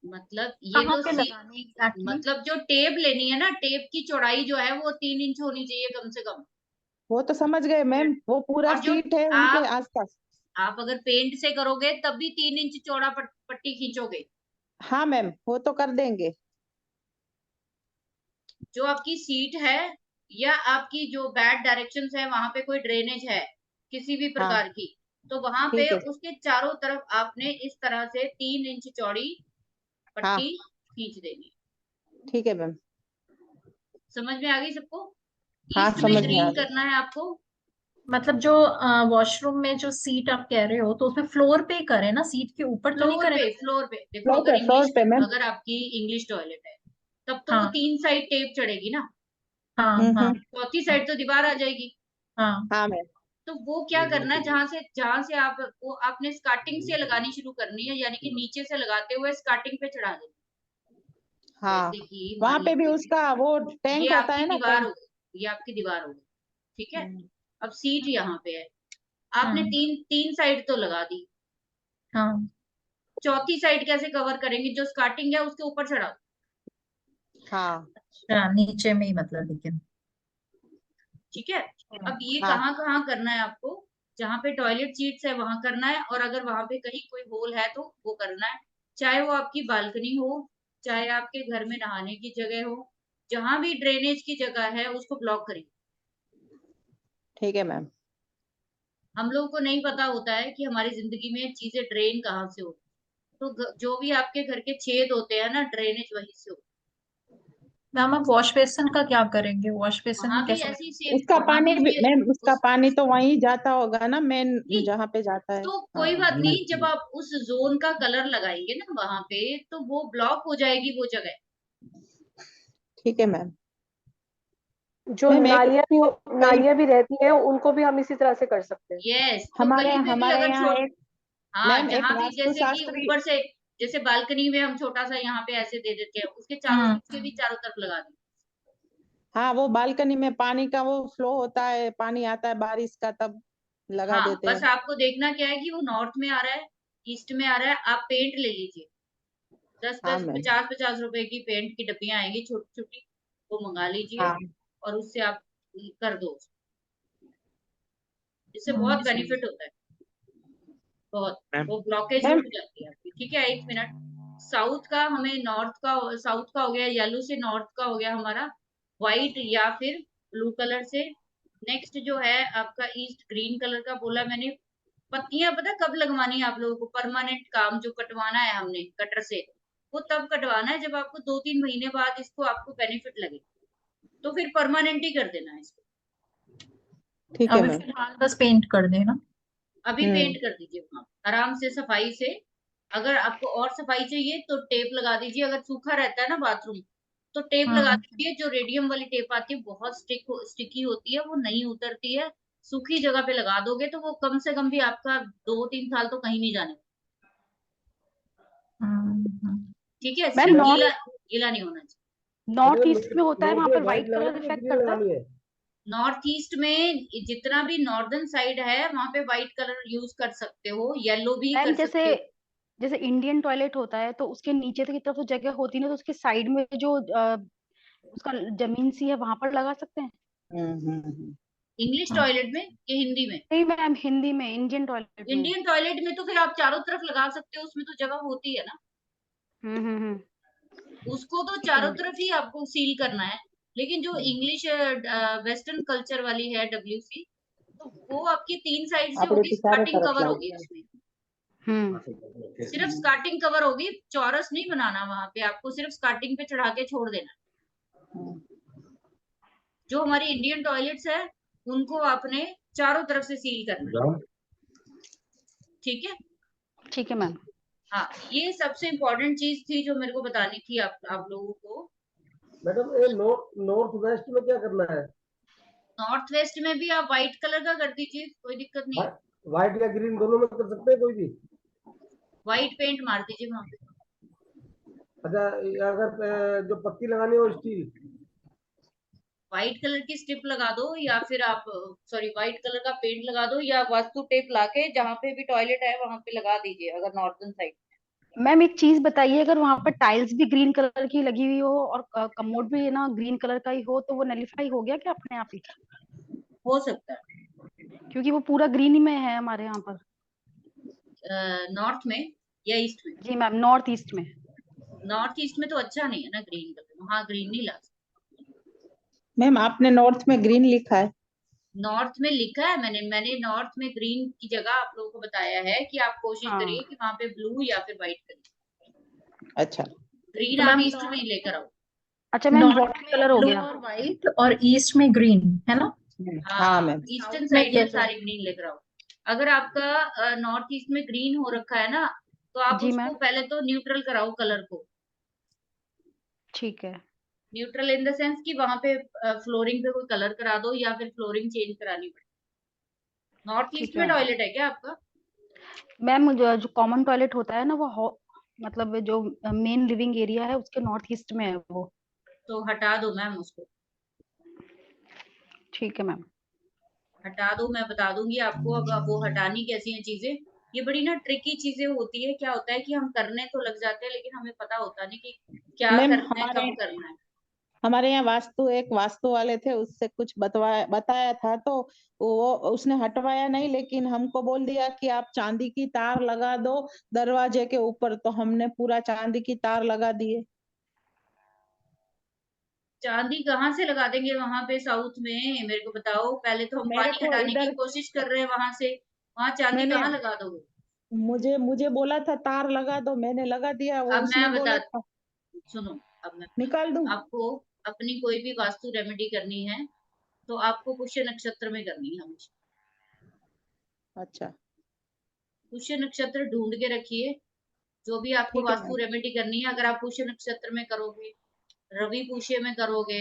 मतलब ये कहाँ जो पे लगानी एग्जैक्टली? मतलब जो टेप लेनी है ना, टेप की चौड़ाई जो है वो 3 इंच होनी चाहिए कम से कम। वो तो समझ गए मैम, वो पूरा और जो सीट है उनके आप आसपास। आप अगर पेंट से करोगे तब भी 3 इंच चौड़ा पट्टी खींचोगे। हाँ मैम वो तो कर देंगे। जो आपकी सीट है या आपकी जो बैड डायरेक्शंस है, वहां पे कोई ड्रेनेज है किसी भी हाँ प्रकार की, तो वहां पे ठीक है। उसके चारों तरफ आपने इस तरह से 3 इंच चौड़ी हाँ पट्टी खींच देनी। ठीक है मैम। समझ में आ गई सबको? हाँ ईस्ट में समझ में आ ग्रीन गया। करना है आपको। मतलब जो वॉशरूम में जो सीट आप कह रहे हो तो उसमें फ्लोर पे ही करें ना, सीट के ऊपर तो नहीं करें? फ्लोर पे देखो, अगर फ्लोर इंग्लिश, पे मैम। अगर आपकी इंग्लिश टॉयलेट है तब तो वो हाँ 3 साइड टेप चढ़ेगी ना, हाँ हाँ चौथी साइड तो दीवार आ जाएगी। हाँ। हाँ मैम। तो वो क्या करना है, जहां से आप वो आपने स्टार्टिंग से लगानी शुरू करनी है, यानी कि नीचे से लगाते हुए स्टार्टिंग पे चढ़ा देनी। हाँ जैसे कि वहां मान पे भी लीजिए उसका वो ये टैंक होता आपकी है ना, दीवार टैंक। होगी, ये आपकी दीवार होगी, ठीक है। हम्म, अब सीट यहाँ पे है, आपने हम्म, तीन तीन साइड तो लगा दी, हाँ। चौथी साइड कैसे कवर करेंगे? जो स्टार्टिंग है उसके ऊपर चढ़ा दो। हाँ अच्छा, नीचे में ही मतलब, लेकिन ठीक है। अब ये हाँ कहाँ कहाँ करना है आपको? जहाँ पे टॉयलेट सीट्स है वहां करना है, और अगर वहां पे कहीं कोई होल है तो वो करना है। चाहे वो आपकी बालकनी हो, चाहे आपके घर में नहाने की जगह हो, जहां भी ड्रेनेज की जगह है उसको ब्लॉक करिए। ठीक है मैम। हम लोगों को नहीं पता होता है कि हमारी जिंदगी में चीजें ड्रेन कहाँ से होती, तो जो भी आपके घर के छेद होते हैं ना, ड्रेनेज वहीं से होती मैम अब वॉश बेसिन का क्या करेंगे? वॉश है। बेसिन वहां में भी कैसे ऐसी लगाएंगे? सेफ, उसका वहां पानी भी भी ये मैम, उसका उस पानी तो वहीं जाता होगा ना, मेन नहीं, जहाँ पे जाता है। तो हाँ कोई बात नहीं, जब आप उस जोन का कलर लगाएंगे ना वहां पे, तो वो ब्लॉक हो जाएगी वो जगह। ठीक है मैम। जो मैम एक कई नालियां भी रहती हैं उनको भी हम इसी तरह से कर सकते हैं। यस, तो हमारे कहीं पे भी हमारे अगर यहाँ छोट एक हाँ, मैम एक जहां भी वास्तु जैसे कि शास्त्री। ऊपर से, जैसे बालकनी में हम छोटा सा यहाँ पे ऐसे दे देते हैं, उसके भी चारों तरफ लगा दें। हाँ वो बालकनी में पानी का वो फ्लो होता है, पानी आता है बारिश का, तब लगा हाँ, देते बस हैं। आपको देखना क्या है कि वो नॉर्थ में आ रहा है, ईस्ट में आ रहा है। आप पेंट ले लीजिए, दस हाँ दस मैम। 50-50 रुपए की पेंट की डब्बियां आएंगी छोटी छोटी, वो मंगा लीजिए हाँ और उससे आप कर दो। इससे बहुत अच्छा। बेनिफिट होता है, बहुत। मैम वो ब्लॉकेज मैम। रुक जाती है आपकी। ठीक है, 1 मिनट। साउथ का हमें नॉर्थ का, साउथ का हो गया येलो से, नॉर्थ का हो गया हमारा व्हाइट या फिर ब्लू कलर से। नेक्स्ट जो है आपका ईस्ट, ग्रीन कलर का बोला मैंने। पत्तियां पता कब लगवानी है आप लोगों को? परमानेंट काम जो कटवाना है हमने कटर से, वो तब कटवाना है जब आपको 2-3 महीने बाद इसको आपको बेनिफिट लगे, तो फिर परमानेंट ही कर देना है इसको। ठीक है अभी मैम। फिलहाल बस पेंट कर देना। अभी पेंट हम्म। कर दीजिए वहां आराम से, सफाई से। अगर आपको और सफाई चाहिए तो टेप लगा दीजिए, अगर सूखा रहता है ना बाथरूम, तो टेप लगा हम्म। दीजिए। जो रेडियम वाली टेप आती है बहुत स्टिकी होती है, वो नहीं उतरती है। सूखी जगह पे लगा दोगे तो वो कम से कम भी आपका 2-3 साल तो कहीं नहीं जाने। हम्म। ठीक है, मैम सिर्फ नॉर्थ गीला गीला नहीं होना चाहिए। नॉर्थ ईस्ट में होता है, नोट वहां में पर व्हाइट व्हाइट लगानी कलर है, इफेक्ट ग्रीन करता है। लगानी है। नॉर्थ ईस्ट में जितना भी नॉर्दर्न साइड है वहां पे व्हाइट कलर यूज कर सकते हो, येलो भी मैम कर जैसे सकते हो। जैसे इंडियन टॉयलेट होता है तो उसके नीचे की तरफ तो जगह होती है ना, तो उसके साइड में जो उसका जमीन सी है वहां पर लगा सकते हैं। हम्म। इंग्लिश हाँ। टॉयलेट में कि हिंदी में? नहीं मैम, हिंदी में, इंडियन टॉयलेट में। इंडियन टॉयलेट में तो फिर आप चारों तरफ लगा सकते हो, उसमें तो जगह होती है ना। हम्म। उसको तो ठीक है चारों मैम। तरफ ही आपको सील करना है। लेकिन जो इंग्लिश वेस्टर्न कल्चर वाली है WC, तो वो आपकी 3 साइड से अपने होगी, तो चारों स्टार्टिंग तरफ कवर लाइट। होगी उसमें। सिर्फ हम्म। स्टार्टिंग कवर होगी, चौरस नहीं बनाना वहां पे, आपको सिर्फ स्टार्टिंग पे चढ़ा के छोड़ देना। जो हमारी इंडियन टॉयलेट्स है उनको आपने चारों तरफ से सील करना है। ठीक है। ठीक है मैम। हाँ, ये सबसे इम्पोर्टेंट चीज थी जो मेरे को बतानी थी आप लोगों को। मैडम ये नॉर्थ वेस्ट में क्या करना है? नॉर्थ वेस्ट में भी आप व्हाइट कलर का कर दीजिए, कोई दिक्कत नहीं है। व्हाइट या ग्रीन दोनों में कर सकते हैं कोई भी? व्हाइट पेंट मार दीजिए वहां पे। अच्छा, अगर जो पत्ती लगानी हो स्टील, व्हाइट कलर की स्ट्रिप लगा दो, या फिर आप सॉरी व्हाइट कलर का पेंट लगा दो, या वास्तु टेप लाके जहाँ पे भी टॉयलेट है वहां पे लगा दीजिए, अगर नॉर्दर्न साइड। मैम एक चीज बताइए, अगर वहां पर टाइल्स भी ग्रीन कलर की लगी हुई हो और कमोड भी ना ग्रीन कलर का ही हो, तो वो नलिफाई हो गया क्या अपने आप ही? हो सकता है। क्योंकि वो पूरा ग्रीन ही में है हमारे यहाँ पर। नॉर्थ में या ईस्ट में? जी मैम, नॉर्थ ईस्ट में। नॉर्थ ईस्ट में तो अच्छा नहीं है ना ग्रीन कलर, वहाँ ग्रीन नहीं ला सकते। मैम आपने नॉर्थ में ग्रीन लिखा है। नॉर्थ में लिखा है मैंने नॉर्थ में ग्रीन की जगह आप लोगों को बताया है कि आप कोशिश हाँ। करिए कि वहां पे ब्लू या फिर व्हाइट करिए। अच्छा, ग्रीन तो आप मैम ईस्ट में ही लेकर आओ। अच्छा मैम, नॉर्थ वाटर में कलर हो ब्लू गया। और व्हाइट और ईस्ट में ग्रीन, है ना? हाँ मैम। ईस्टर्न साउथ में साइड में येलो। सारी ग्रीन लेकर आओ। अगर आपका नॉर्थ ईस्ट में ग्रीन हो रखा है ना, तो आप जी उसको मैम, पहले तो न्यूट्रल कराओ कलर को। ठीक है। न्यूट्रल इन द सेंस कि वहां पे फ्लोरिंग पे कोई कलर करा दो, या फिर फ्लोरिंग चेंज करानी पड़े। नॉर्थ ईस्ट ठीक में है टॉयलेट है क्या आपका? मैम, जो कॉमन टॉयलेट होता है ना, वो मतलब जो मेन लिविंग एरिया है उसके नॉर्थ ईस्ट में है वो। तो हटा दो मैम उसको, ठीक है मैम। हटा दो। मैं बता दूंगी आपको अब वो हटानी कैसी है चीजें। ये बड़ी ना ट्रिकी चीजें होती है। क्या होता है कि हम करने तो लग जाते हैं, लेकिन हमें पता होता नहीं कि क्या मैम करना है, कब करना है। हमारे यहाँ एक वास्तु वाले थे, उससे कुछ बताया था, तो वो उसने हटवाया नहीं, लेकिन हमको बोल दिया कि आप चांदी की तार लगा दो दरवाजे के ऊपर, तो हमने पूरा चांदी की तार लगा दिए। चांदी कहाँ से लगा देंगे वहां पे साउथ में, मेरे को बताओ। पहले तो हम मेरे पानी को हटाने की इधर कोशिश कर रहे हैं वहां से, वहां चांदी मैंने कहाँ लगा दोगे? मुझे मुझे बोला था तार लगा दो, मैंने लगा दिया, वो अब उसने मैं बता बोला था सुनो, अब मैं निकाल दूं। आपको अपनी कोई भी वास्तु रेमेडी करनी है तो आपको पुष्य नक्षत्र में करनी है हमेशा। अच्छा, पुष्य नक्षत्र ढूंढ के रखिए। जो भी आपको ठीक है मैम। वास्तु रेमेडी करनी है, अगर आप पुष्य नक्षत्र में करोगे, रवि पुष्य में करोगे,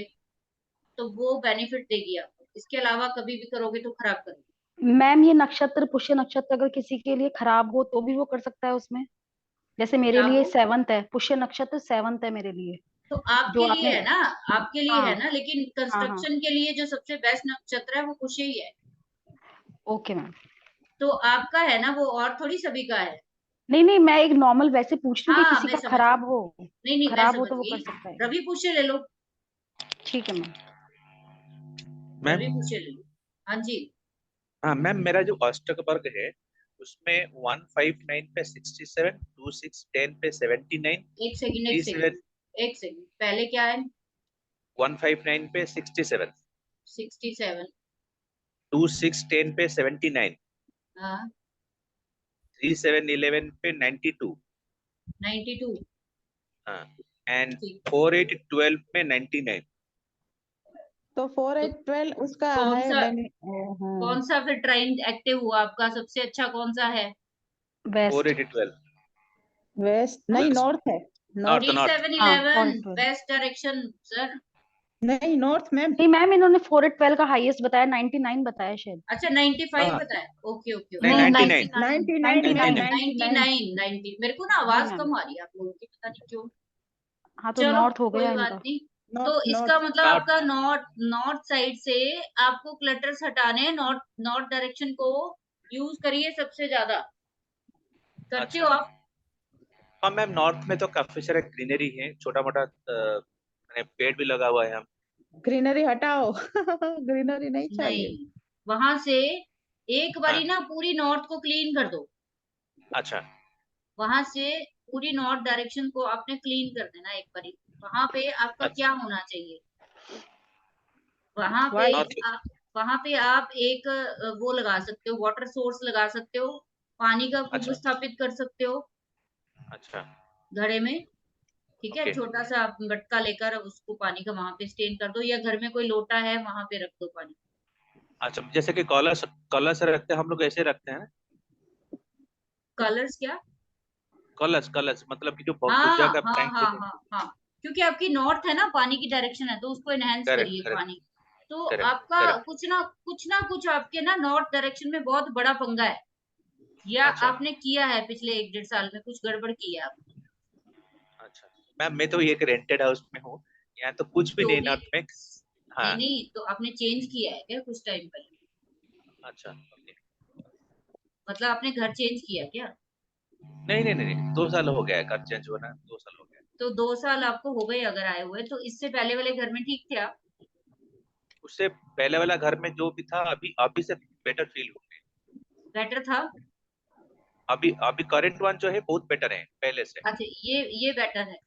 तो वो बेनिफिट देगी आपको। इसके अलावा कभी भी करोगे तो खराब करेगी। मैम ये नक्षत्र, पुष्य नक्षत्र अगर किसी के लिए खराब हो तो भी वो कर सकता है उसमें? जैसे मेरे क्या लिए हो? 7th है, पुष्य नक्षत्र 7th है मेरे लिए। तो जो आपके लिए आपने, है ना, आपके लिए है हाँ ना, लेकिन हाँ हाँ, कंस्ट्रक्शन के लिए जो सबसे बेस्ट नक्षत्र है वो पुष्य ही है। Okay ma'am. तो आपका है ना वो, और थोड़ी सभी का है। नहीं नहीं, मैं एक नॉर्मल वैसे पूछ रही हूँ कि हाँ किसी मैं का समझ गई। खराब हो, नहीं नहीं मैं खराब हो समझ तो वो कर गई। सकता है। रवि पुष्य ले लो, ठीक है मैम। मैम। रवि पुष्य ले लो। हाँ जी। हाँ मैम, मेरा जो अष्टक वर्ग है उसमें 159 पे 67, 2610 पे 79, एक सेकंड, एक 37 सेकंड, एक सेकंड, पहले क्या है? 159 पे 67, 67। 2610 पे 79, हाँ 3711 पे 92, 92। हाँ, एंड ठीक। 4812 पे 99। तो 4812 उसका कौन है सा, हाँ। कौन सा फिर ट्राइन एक्टिव हुआ आपका? सबसे अच्छा कौन सा है? वेस्ट। 4812 वेस्ट नहीं, वेस्ट, नॉर्थ है। North north 3711 47। West direction sir. नहीं, नॉर्थ मैम। नहीं मैम, इन्होंने 412 का हाईएस्ट बताया, 99 बताया शायद। अच्छा 95 हाँ बताया। ओके ओके नहीं, ओके। नहीं, 99, 99 मैम, 99। 99। 90 मेरे को ना जी आवाज मैम। कम आ रही है आप लोगों की, पता नहीं क्यों। हाँ तो चलो नॉर्थ हो कोई गया बात इनका। नहीं। तो नॉर्थ इसका नॉर्थ मतलब नॉर्थ। आपका नॉर्थ, नॉर्थ साइड से आपको क्लटर्स हटाने हैं। नॉर्थ, नॉर्थ डायरेक्शन को यूज करिए सबसे ज्यादा। करते हो अच्छा, आप? हाँ मैम, नॉर्थ में तो काफी सारे ग्रीनरी है, छोटा मोटा पेड़ भी लगा हुआ है हम। ग्रीनरी हटाओ। ग्रीनरी नहीं चाहिए। नहीं, वहां से एक बारी हाँ, ना पूरी नॉर्थ को क्लीन कर दो। अच्छा, वहां से पूरी नॉर्थ डायरेक्शन को आपने क्लीन कर देना एक बारी। वहां पे आपका क्या अच्छा। होना चाहिए? वहां पे वाइट। नॉर्थ। आप, वहां पे आप एक वो लगा सकते हो, वाटर सोर्स लगा सकते हो, पानी का कुंड अच्छा, स्थापित कर सकते हो अच्छा, घड़े में। ठीक है, ओके, छोटा सा आप मटका लेकर उसको पानी का वहां पे स्टेन कर दो, या घर में कोई लोटा है वहां पे रख दो पानी। अच्छा। जैसे कि कलश, कलश रखते हैं हम लोग, ऐसे रखते हैं। कलर्स क्या? कलश, कलश मतलब कि जो पूजा हाँ का हाँ टाइम हाँ पे। हाँ हाँ। क्योंकि आपकी नॉर्थ है ना, पानी की डायरेक्शन है, तो उसको एनहेंस करेक्ट, करिए करेक्ट, पानी। तो करेक्ट, आपका करेक्ट। कुछ ना कुछ आपके ना नॉर्थ डायरेक्शन में बहुत बड़ा पंगा है। या अच्छा आपने किया है पिछले 1-1.5 साल में कुछ गड़बड़ की है आपने? अच्छा मैम, मैं तो एक रेंटेड हाउस में हूँ, यहाँ तो कुछ भी जो नहीं भी, नॉर्थ में। हाँ नहीं नहीं, तो आपने चेंज किया है क्या कुछ टाइम पहले? अच्छा ओके। मतलब आपने घर चेंज किया क्या? नहीं नहीं नहीं नहीं, 2 साल हो गया है घर चेंज होना, 2 साल हो गया है। तो 2 साल आपको हो गए अगर आए हुए, तो इससे पहले वाले घर में ठीक थे आप? उससे पहले वाला घर में जो भी था, अभी अभी से बेटर फील हो गया। बेटर था? अभी अभी करंट वन जो है बहुत बेटर है पहले से। अच्छा, ये बेटर है।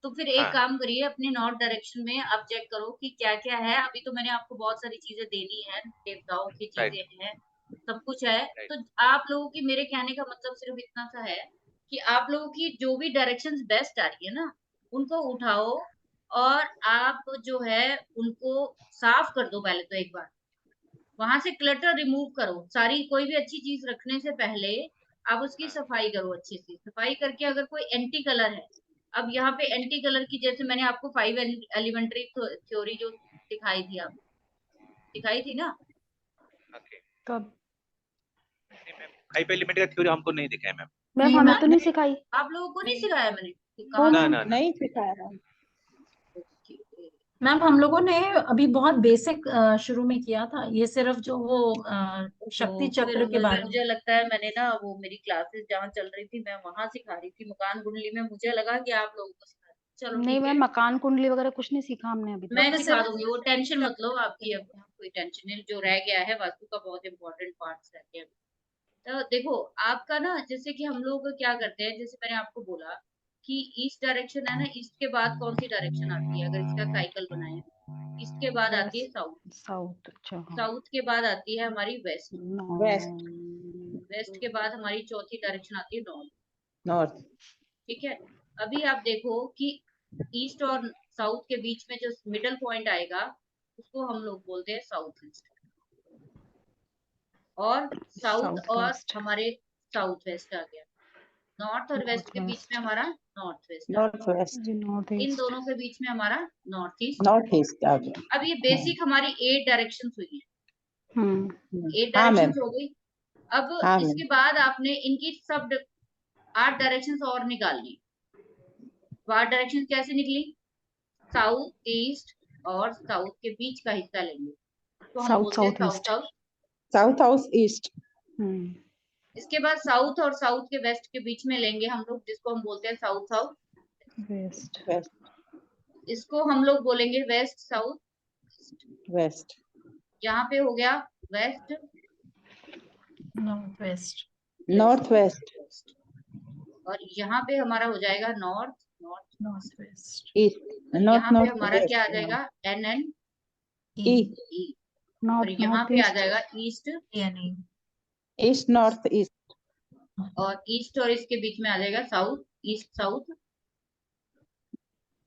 तो फिर एक हाँ काम करिए, अपने नॉर्थ डायरेक्शन में आप चेक करो कि क्या क्या है। अभी तो मैंने आपको बहुत सारी चीजें देनी है, देवताओं की राइट चीजें हैं, सब कुछ है। राइट। तो आप लोगों की, मेरे कहने का मतलब सिर्फ इतना सा है कि आप लोगों की जो भी डायरेक्शंस बेस्ट आ रही है ना, उनको उठाओ और आप जो है उनको साफ कर दो पहले तो एक बार। वहां से क्लटर रिमूव करो सारी, कोई भी अच्छी चीज रखने से पहले आप उसकी हाँ सफाई करो अच्छे से। सफाई करके अगर कोई एंटी कलर है, अब यहाँ पे एंटी कलर की, जैसे मैंने आपको 5 एलिमेंट्री थ्योरी जो दिखाई थी, आप दिखाई थी ना? ओके। कब? नहीं मैम, हाइपर एलिमेंट का थ्योरी हमको नहीं दिखा है मैम। मैम नहीं हमें मैम, तो नहीं सिखाई। आप लोगों को नहीं सिखाया मैंने कि नो कहाँ ना मैम। ना ना। नहीं सिखाया मैम। Okay. मैम हम लोगों ने अभी बहुत बेसिक शुरू में किया था, ये सिर्फ जो वो शक्ति तो फिर चक्र के बारे में। मुझे लगता है मैंने ना, वो मेरी क्लासेस जहाँ चल रही थी मैं वहां सिखा रही थी मकान कुंडली में, मुझे लगा कि आप लोगों को सिखा रही थी। चलो नहीं ठीक है, मैम, मकान कुंडली वगैरह कुछ नहीं सीखा हमने अभी मैं तक। हमने सिखा सिर्फ दूंगी, वो टेंशन मत लो आपकी। अब शक्ति। कोई टेंशन नहीं, जो रह गया है वास्तु का बहुत इंपॉर्टेंट पार्ट्स रह गया। तो देखो, आपका ना, जैसे कि हम लोग क्या करते हैं, जैसे मैंने आपको बोला कि ईस्ट डायरेक्शन है ना, ईस्ट के बाद कौन सी डायरेक्शन आती है अगर इसका साइकिल बनाए? ईस्ट के बाद आती है वेस्ट, साउथ, साउथ, अच्छा हाँ। साउथ के बाद आती है हमारी वेस्ट, वेस्ट, वेस्ट के बाद हमारी चौथी डायरेक्शन आती है नॉर्थ। नॉर्थ, ठीक है, अभी आप देखो कि ईस्ट और साउथ के बीच में जो मिडल पॉइंट आएगा उसको हम लोग बोलते हैं साउथ ईस्ट, और साउथ साउथ और वेस्ट, हमारे साउथ वेस्ट आ गया। नॉर्थ और वेस्ट नॉर्थ के बीच में वेस्ट, हमारा नॉर्थ वेस्ट आ नॉर्थ गया। वेस्ट, जी नॉर्थ इन ईस्ट। दोनों के बीच में हमारा नॉर्थ ईस्ट। नॉर्थ ईस्ट आ गया। अब ये बेसिक हमारी 8 डायरेक्शन हुई है, हम्म। 8 हाँ डायरेक्शन मैम, हो गई। अब हाँ मैम। इसके बाद आपने इनकी सब 8 डायरेक्शन और निकालनी। 8 डायरेक्शन कैसे निकली? साउथ, ईस्ट और साउथ के बीच का हिस्सा लेंगे तो हम साउथ बोलते हैं south south east. South. South house east, hmm. इसके बाद साउथ और साउथ के वेस्ट के बीच में लेंगे हम लोग, जिसको हम बोलते हैं साउथ साउथ। वेस्ट, वेस्ट, इसको हम लोग बोलेंगे वेस्ट साउथ। वेस्ट, यहाँ पे हो गया west, north west. North west, west, और यहाँ पे हमारा हो जाएगा north north, north west. East, और नॉर्थ यहाँ पे नॉर्थ हमारा क्या आ वेस्ट, जाएगा? N N E, E. और नॉर्थ यहाँ नॉर्थ पे आ ईस्ट। जाएगा ईस्ट, यानी ईस्ट नॉर्थ ईस्ट, और ईस्ट और इसके बीच में आ जाएगा साउथ, ईस्ट साउथ।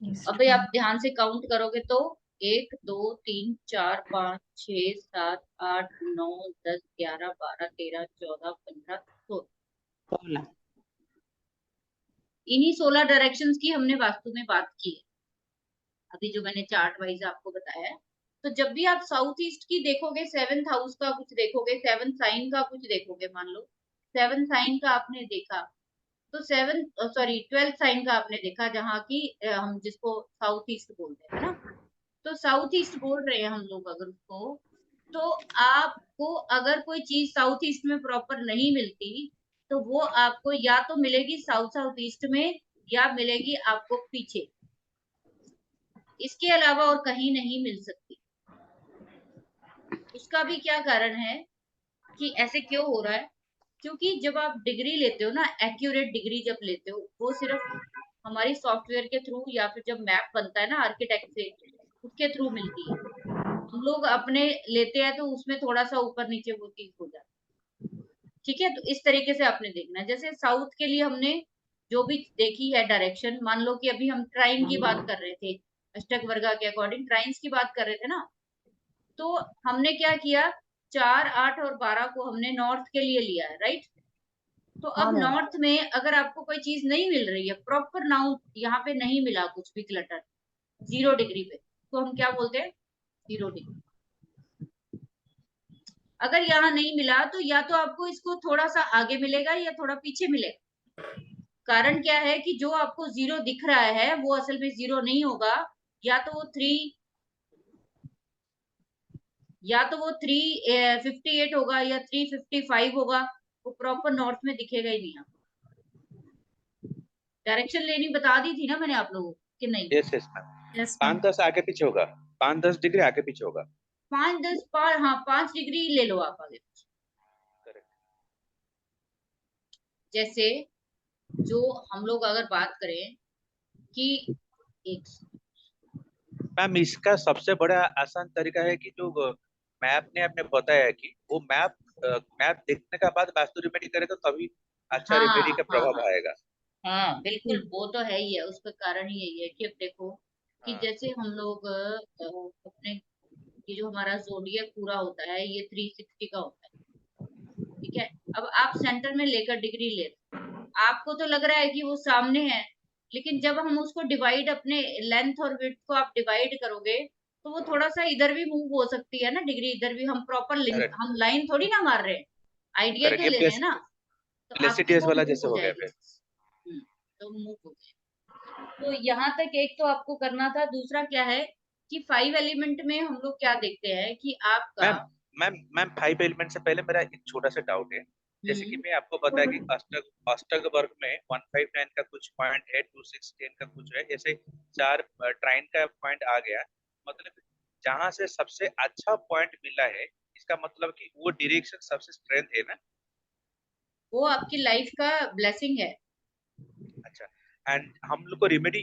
ईस्ट। अभी आप ध्यान से काउंट करोगे तो 1 2 3 4 5 6 7 8 9 10 11 12 13 14 15 16। 16, इन्हीं 16 डायरेक्शंस की हमने वास्तु में बात की है अभी, जो मैंने चार्ट वाइज आपको बताया है। तो जब भी आप साउथ ईस्ट की देखोगे, 7th हाउस का कुछ देखोगे, 7th साइन का कुछ देखोगे, मान लो 7th साइन का आपने देखा, तो 12th साइन का आपने देखा, जहाँ की हम जिसको साउथ ईस्ट बोलते हैं ना, तो साउथ ईस्ट बोल रहे हैं हम लोग अगर उसको, तो आपको अगर कोई चीज साउथ ईस्ट में प्रॉपर नहीं मिलती, तो वो आपको या तो मिलेगी साउथ साउथ ईस्ट में, या मिलेगी आपको पीछे, इसके अलावा और कहीं नहीं मिल सकती। उसका भी क्या कारण है कि ऐसे क्यों हो रहा है? क्योंकि जब आप डिग्री लेते हो ना, एक्यूरेट डिग्री जब लेते हो, वो सिर्फ हमारी सॉफ्टवेयर के थ्रू, या फिर जब मैप बनता है ना आर्किटेक्ट से, उसके थ्रू मिलती है। हम लोग अपने लेते हैं तो उसमें थोड़ा सा ऊपर नीचे वो चीज हो जाती है। ठीक है, तो इस तरीके से आपने देखना है। जैसे साउथ के लिए हमने जो भी देखी है डायरेक्शन, मान लो कि अभी हम ट्राइन की बात कर रहे थे, अष्टक वर्गा के अकॉर्डिंग ट्राइन्स की बात कर रहे थे ना, तो हमने क्या किया, 4 8 और 12 को हमने नॉर्थ के लिए लिया है, राइट? तो हाँ अब मैम, नॉर्थ में अगर आपको कोई चीज नहीं मिल रही है प्रॉपर, नाउ यहाँ पे नहीं मिला कुछ भी क्लटर 0 डिग्री पे, तो हम क्या बोलते हैं? 0 डिग्री। अगर यहाँ नहीं मिला तो या तो आपको इसको थोड़ा सा आगे मिलेगा या थोड़ा पीछे मिलेगा। कारण क्या है कि जो आपको 0 दिख रहा है वो असल में 0 नहीं होगा, या तो वो 358 होगा या 355 होगा, वो प्रॉपर नॉर्थ में दिखेगा ही नहीं। डायरेक्शन लेनी बता दी थी ना मैंने आप लोगों को कि नहीं? Yes yes ma'am, yes ma'am. 5-10 आगे पीछे होगा, 5-10 डिग्री आगे पीछे होगा। 5 डिग्री ले लो आप आगे। करेक्ट। जैसे जो हम लोग अगर बात करें कि एक मैम इसका सबसे बड़ा आसान तरीका है कि जो मैप ने आपने बताया कि वो मैप देखने के बाद वास्तु रेमेडी करेगा तभी अच्छा रेमेडी का प्रभाव हाँ आएगा। हाँ बिल्कुल, वो तो है ही है। उसका कारण ही यही है कि अब देखो कि हाँ। जैसे हम लोग अपने ये जो हमारा जोडियक पूरा होता है ये 360 का होता है, ठीक है। अब आप सेंटर में लेकर डिग्री ले रहे हो, आपको तो लग रहा है कि वो सामने है, लेकिन जब हम उसको डिवाइड अपने लेंथ और विड्थ को आप डिवाइड करोगे तो वो थोड़ा सा इधर भी मूव हो सकती है ना डिग्री, इधर भी। हम प्रॉपर करेक्ट हम लाइन थोड़ी ना मार रहे हैं, आइडिया करेक्ट, तो ये ले रहे हैं ना, तो आपकी प्लेसिटियस वो वाला मूव जैसे हो हो गया जाएगी। फिर। तो मूव हो गया। तो यहाँ तक एक तो आपको करना था। दूसरा क्या है कि 5 एलिमेंट में हम लोग क्या देखते हैं कि आपका मैम मैम 5 एलिमेंट से पहले मेरा एक छोटा सा डाउट है। जैसे कि मैं आपको बताया कि अष्टक वर्ग में 159 का कुछ पॉइंट है, 26 10 का कुछ है, ऐसे 4 ट्राइन का पॉइंट आ गया। मतलब जहां से सबसे अच्छा पॉइंट मिला है, इसका मतलब कि वो डायरेक्शन सबसे स्ट्रेंथ है ना। वो आपकी लाइफ का ब्लेसिंग है। अच्छा, एंड हम लोग को रेमेडी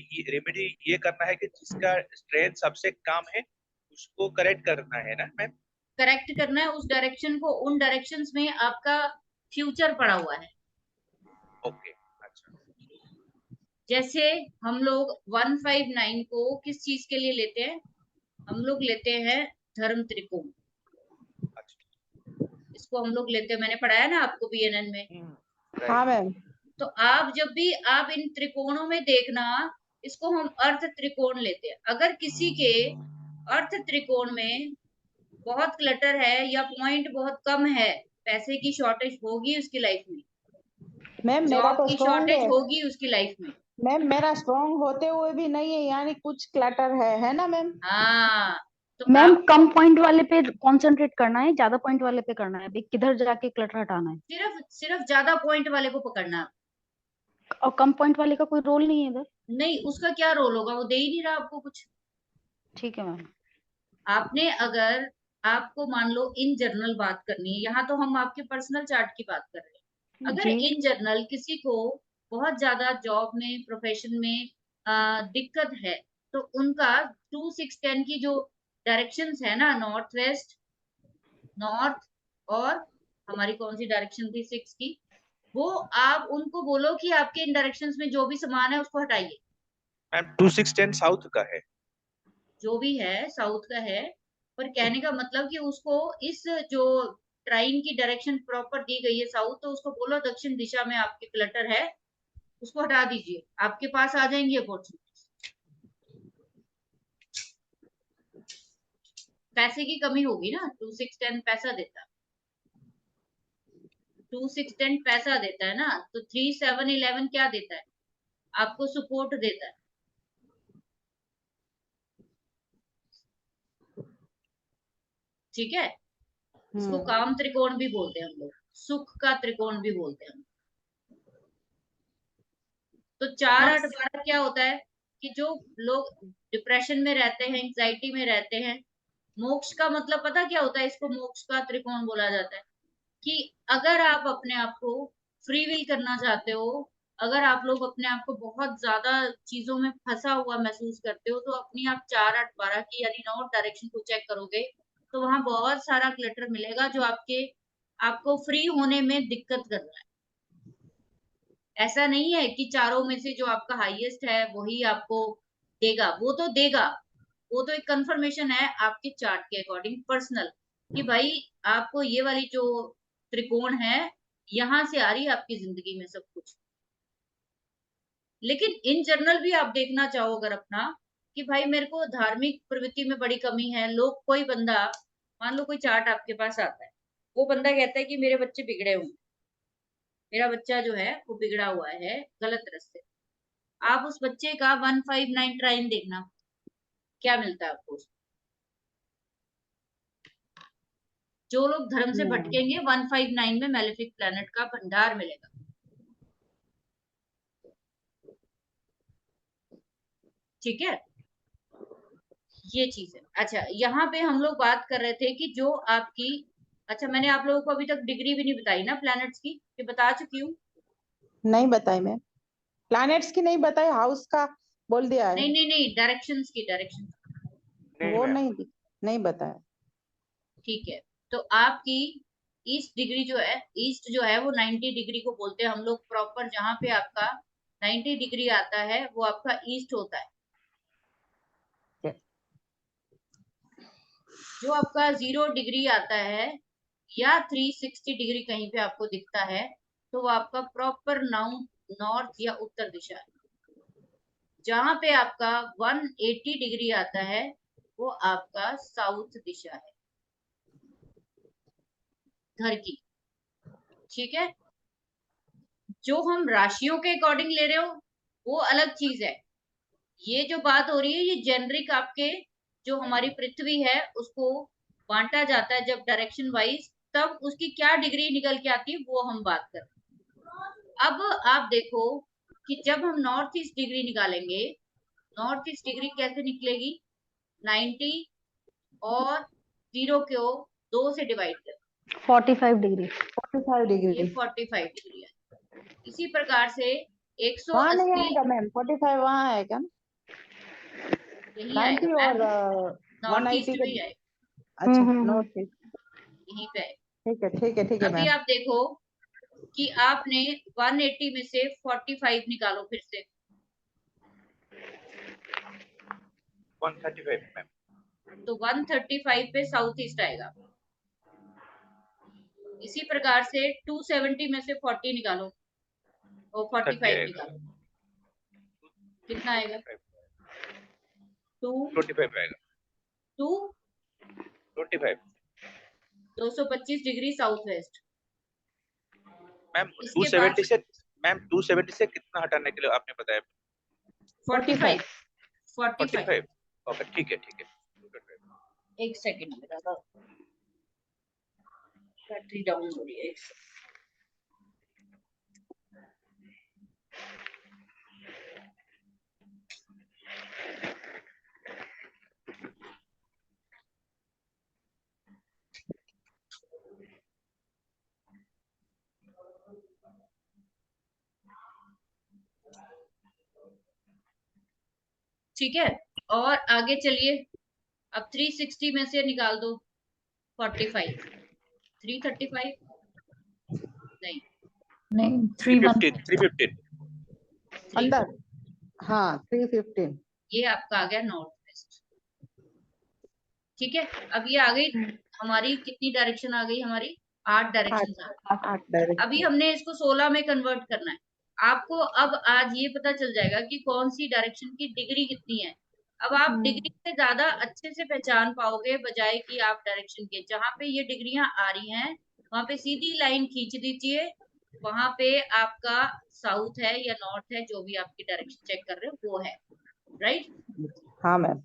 ये करना है कि जिसका स्ट्रेंथ सबसे कम है उसको करेक्ट करना है ना मैम। करेक्ट करना है उस डायरेक्शन को, उन डायरेक्शंस में आपका फ्यूचर पड़ा हुआ है। ओके अच्छा। जैसे हम लोग 159 को किस चीज के लिए लेते हैं? हम लोग लेते हैं धर्म त्रिकोण। इसको हम लोग लेते हैं, मैंने पढ़ाया ना आपको बीएनएन में। हाँ मैम। तो आप जब भी आप इन त्रिकोणों में देखना, इसको हम अर्थ त्रिकोण लेते हैं। अगर किसी के अर्थ त्रिकोण में बहुत क्लटर है या पॉइंट बहुत कम है, पैसे की शॉर्टेज होगी उसकी लाइफ में, मैम मेरा जॉब तो की स्ट्रॉन्ग शॉर्टेज है होगी उसकी लाइफ में। मैम, मेरा स्ट्रॉन्ग होते हुए भी नहीं है, यानी कुछ क्लटर है ना मैम? हाँ, तो मैम आपको कम पॉइंट वाले पे कंसंट्रेट करना है, ज्यादा पॉइंट वाले पे करना है, भाई किधर जाके क्लटर हटाना है। सिर्फ ज्यादा पॉइंट वाले को पकड़ना। और कम पॉइंट वाले का कोई रोल नहीं है इधर। नहीं, उसका क्या रोल होगा, वो दे ही नहीं रहा आपको कुछ। ठीक है मैम। आपने अगर आपको मान लो इन जनरल बात करनी है, यहाँ तो हम आपके पर्सनल चार्ट की बात कर रहे हैं। अगर जी। इन जनरल किसी को बहुत ज्यादा जॉब में प्रोफेशन में दिक्कत है, तो उनका 2 6 10 की जो डायरेक्शंस है ना, नॉर्थ वेस्ट नॉर्थ, और हमारी कौन सी डायरेक्शन थी 6 की, वो आप उनको बोलो कि आपके इन डायरेक्शंस में जो भी सामान है उसको हटाइए। मैम 2610 साउथ का है। जो भी है साउथ का है, पर कहने का मतलब कि उसको इस जो ट्राइन की डायरेक्शन प्रॉपर दी गई है साउथ, तो उसको बोलो दक्षिण दिशा में आपके क्लटर है, उसको हटा दीजिए, आपके पास आ जाएंगी अपॉर्चुनिटी। पैसे की कमी होगी ना, 2 6 10 पैसा देता है, 2 6 10 पैसा देता है ना, तो 3 7 11 क्या देता है? आपको सपोर्ट देता है। ठीक है, इसको काम त्रिकोण भी बोलते हैं हम लोग, सुख का त्रिकोण भी बोलते हैं हम। तो 4 8 12 क्या होता है कि जो लोग डिप्रेशन में रहते हैं, एंजाइटी में रहते हैं, मोक्ष का मतलब पता क्या होता है? इसको मोक्ष का त्रिकोण बोला जाता है कि अगर आप अपने आप को फ्री विल करना चाहते हो, अगर आप लोग अपने आप को बहुत ज्यादा चीजों में फंसा हुआ महसूस करते हो, तो अपनी आप 4 8 12 की यानी नॉर्थ डायरेक्शन को चेक करोगे, तो वहां बहुत सारा क्लटर मिलेगा जो आपको फ्री होने में दिक्कत कर रहा है। ऐसा नहीं है कि चारों में से जो आपका हाईएस्ट है वही आपको देगा, वो तो देगा, वो तो एक कंफर्मेशन है आपके चार्ट के अकॉर्डिंग पर्सनल, कि भाई आपको ये वाली जो त्रिकोण है यहां से आ रही है आपकी जिंदगी में सब कुछ। लेकिन इन जनरल भी आप देखना चाहो अगर अपना, कि भाई मेरे को धार्मिक प्रवृत्ति में बड़ी कमी है, लोग कोई बंदा मान लो कोई चार्ट आपके पास आता है, वो बंदा कहता है कि मेरे बच्चे बिगड़े हुए, मेरा बच्चा जो है वो बिगड़ा हुआ है गलत रास्ते। आप उस बच्चे का 159 ट्राइन देखना, क्या मिलता है आपको। जो लोग धर्म से भटकेंगे 159 में मैलेफिक प्लैनेट का भंडार मिलेगा। ठीक है, ये चीज है। अच्छा, यहाँ पे हम लोग बात कर रहे थे कि जो आपकी, अच्छा मैंने आप लोगों को अभी तक डिग्री भी नहीं बताई ना प्लैनेट्स की, कि बता चुकी हूँ? नहीं बताई मैम, प्लैनेट्स की नहीं बताई, हाउस का बोल दिया है। नहीं नहीं नहीं, डायरेक्शंस की, डायरेक्शन। नहीं वो मैम, नहीं बताया। ठीक है, तो आपकी ईस्ट डिग्री जो है, ईस्ट जो है वो 90 डिग्री को बोलते हैं हम लोग। प्रॉपर जहां पे आपका 90 डिग्री आता है वो आपका ईस्ट होता है। जो आपका 0 डिग्री आता है या 360 डिग्री कहीं पे आपको दिखता है, तो वो आपका प्रॉपर नॉर्थ या उत्तर दिशा है। जहां पे आपका 180 डिग्री आता है वो आपका साउथ दिशा है घर की। ठीक है, जो हम राशियों के अकॉर्डिंग ले रहे हो वो अलग चीज है। ये जो बात हो रही है ये जेनरिक आपके, जो हमारी पृथ्वी है उसको बांटा जाता है जब डायरेक्शन वाइज, तब उसकी क्या डिग्री निकल के आती है वो हम बात कर रहे हैं। अब आप देखो कि जब हम नॉर्थ ईस्ट डिग्री निकालेंगे, नॉर्थ ईस्ट डिग्री कैसे निकलेगी, 90 और 0 को 2 से डिवाइड कर, 45 डिग्री। 45 ये डिग्री 45 डिग्री है। इसी प्रकार से वहाँ नहीं 180 आएगा मैम, 45 वहाँ आएगा ना, यही आएगा 90 मैम, और नॉर्थ 180 ईस्ट के। में ही आएगा, अच्छा, नॉर्थ ईस्ट, यहीं पे आएगा। ठीक है ठीक है ठीक है अभी मैम। आप देखो कि आपने 180 में से 45 निकालो फिर से, 135 मैम। तो 135 पे साउथ ईस्ट आएगा। इसी प्रकार से 270 में से 40 निकालो और 30 45 आएगा, निकालो, कितना आएगा? 25 आएगा, 25 225 डिग्री साउथ वेस्ट। मैम। इसके बाद 270 से, मैम 270 से कितना हटाने के लिए आपने बताया? 45 45। 45। ओके, ठीक है ठीक है। एक सेकंड में दादा, बैटरी डाउन हो रही है, एक सेकंड। ठीक है, और आगे चलिए। अब 360 में से निकाल दो 45, 335 नहीं, नहीं 315 315 अंदर, हाँ 315। ये आपका आ गया नॉर्थ वेस्ट। ठीक है, अब ये आ गई हमारी, कितनी डायरेक्शन आ गई हमारी? 8 डायरेक्शन आ गई। 8 डायरेक्ट। अभी हमने इसको 16 में कन्वर्ट करना है। आपको अब आज ये पता चल जाएगा कि कौन सी डायरेक्शन की डिग्री कितनी है। अब आप डिग्री से ज्यादा अच्छे से पहचान पाओगे, बजाय कि आप डायरेक्शन के। जहां पे ये डिग्रियां आ रही हैं वहां पे सीधी लाइन खींच दीजिए, वहां पे आपका साउथ है या नॉर्थ है, जो भी आपकी डायरेक्शन चेक कर रहे हो वो है, राइट। हाँ मैम।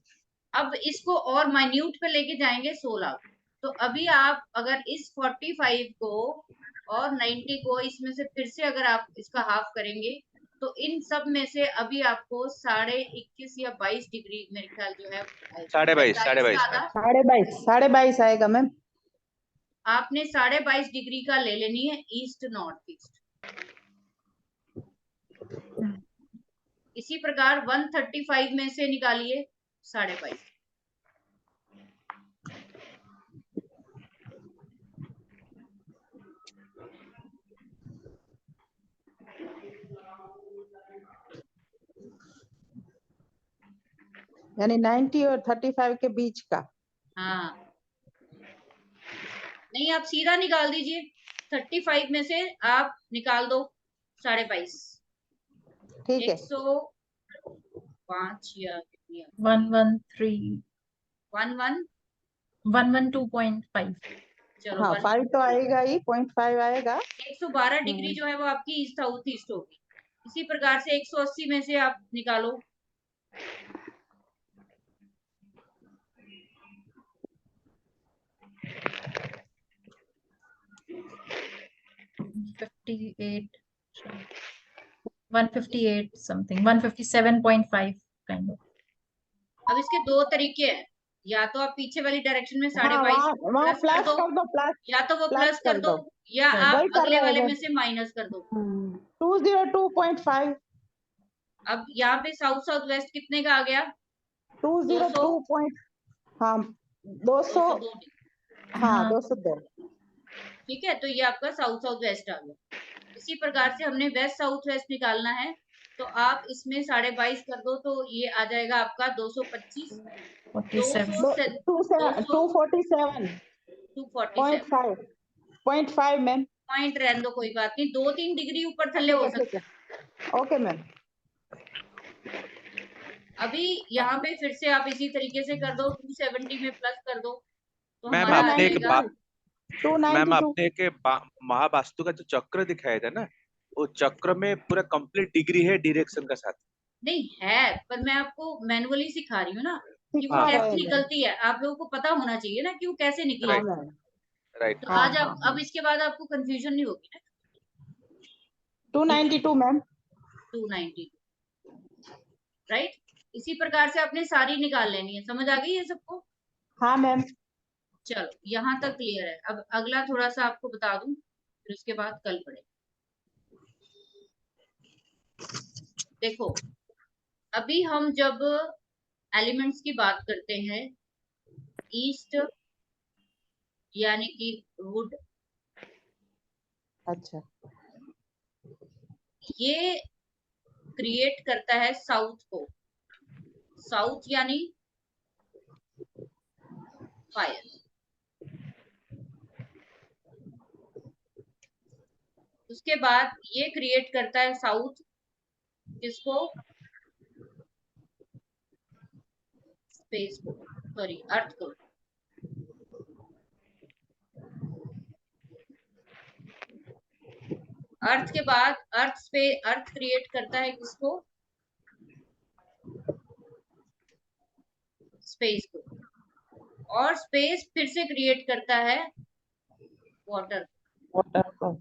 अब इसको और माइन्यूट पे लेके जाएंगे 16। तो अभी आप अगर इस 45 को और 90 को इसमें से फिर से अगर आप इसका हाफ करेंगे, तो इन सब में से अभी आपको 21.5 या 22 डिग्री मेरे ख्याल जो है आएगा। 22.5 45 से 22.5 आधा, मैम। 22.5 आएगा मैम। आपने 22.5 डिग्री का ले लेनी है ईस्ट नॉर्थ ईस्ट। इसी प्रकार 135 में से निकालिए 22.5। यानी 90 और 35 के बीच का। हाँ, नहीं आप सीधा निकाल दीजिए, 35 में से आप निकाल दो 22.5। ठीक है। 105 या कितनी है? 113 11 112.5। चलो हाँ 5 तो आएगा ही, 0.5 आएगा। 112 डिग्री जो है वो आपकी ईस्ट साउथ ईस्ट होगी। इसी प्रकार से 180 में से आप निकालो। $58 158 समथिंग 157.5 काइंड ऑफ। अब इसके दो तरीके हैं, या तो आप पीछे वाली डायरेक्शन में हाँ 22.5 वहाँ प्लस कर दो, प्लस या तो वो प्लस प्लस कर कर दो, दो। या आप वही कर अगले रहे वाले हैं। में से माइनस कर दो। 202.5 अब यहाँ पे साउथ साउथ वेस्ट कितने का आ गया? 202. हाँ 200। 202 डिग्री। हाँ 202। ठीक है, तो ये आपका साउथ साउथ वेस्ट आ गया। इसी प्रकार से हमने वेस्ट साउथ वेस्ट निकालना है, तो आप इसमें 22.5 कर दो, तो ये आ जाएगा आपका 225 47 247 247.5 मैम। पॉइंट रहने दो, कोई बात नहीं, 2-3 डिग्री ऊपर थल्ले हो सकते हैं। Okay ma'am. अभी यहाँ पे फिर से आप इसी तरीके से कर दो, 270 में प्लस कर दो, तो मैम हमारा आ आपने एक जाएगा। मैम आपने एक महावास्तु का जो चक्र दिखाया था ना, वो चक्र में पूरा कंप्लीट डिग्री है डायरेक्शन का साथ। नहीं है, पर मैं आपको मैनुअली सिखा रही हूँ ना कि वो सिखा रहे कैसे हैं। निकलती है। आप लोगों को पता होना चाहिए ना कि वो कैसे निकले। हाँ मैम। राइट। तो हाँ आज आप हाँ अब इसके बाद आपको कंफ्यूजन नहीं होगी ना। 292 मैम। 292 राइट। इसी प्रकार से आपने सारी निकाल लेनी है। समझ आ गई है सबको? हाँ मैम। चलो यहाँ तक क्लियर है। अब अगला थोड़ा सा आपको बता दूं, फिर उसके बाद कल पढ़े। देखो, अभी हम जब एलिमेंट्स की बात करते हैं, ईस्ट यानी कि वुड, अच्छा। ये क्रिएट करता है साउथ को। साउथ यानी फायर। उसके बाद ये क्रिएट करता है साउथ किसको? स्पेस को, सॉरी अर्थ को। अर्थ के बाद अर्थ क्रिएट करता है किसको? स्पेस को। और स्पेस फिर से क्रिएट करता है वाटर, वाटर को।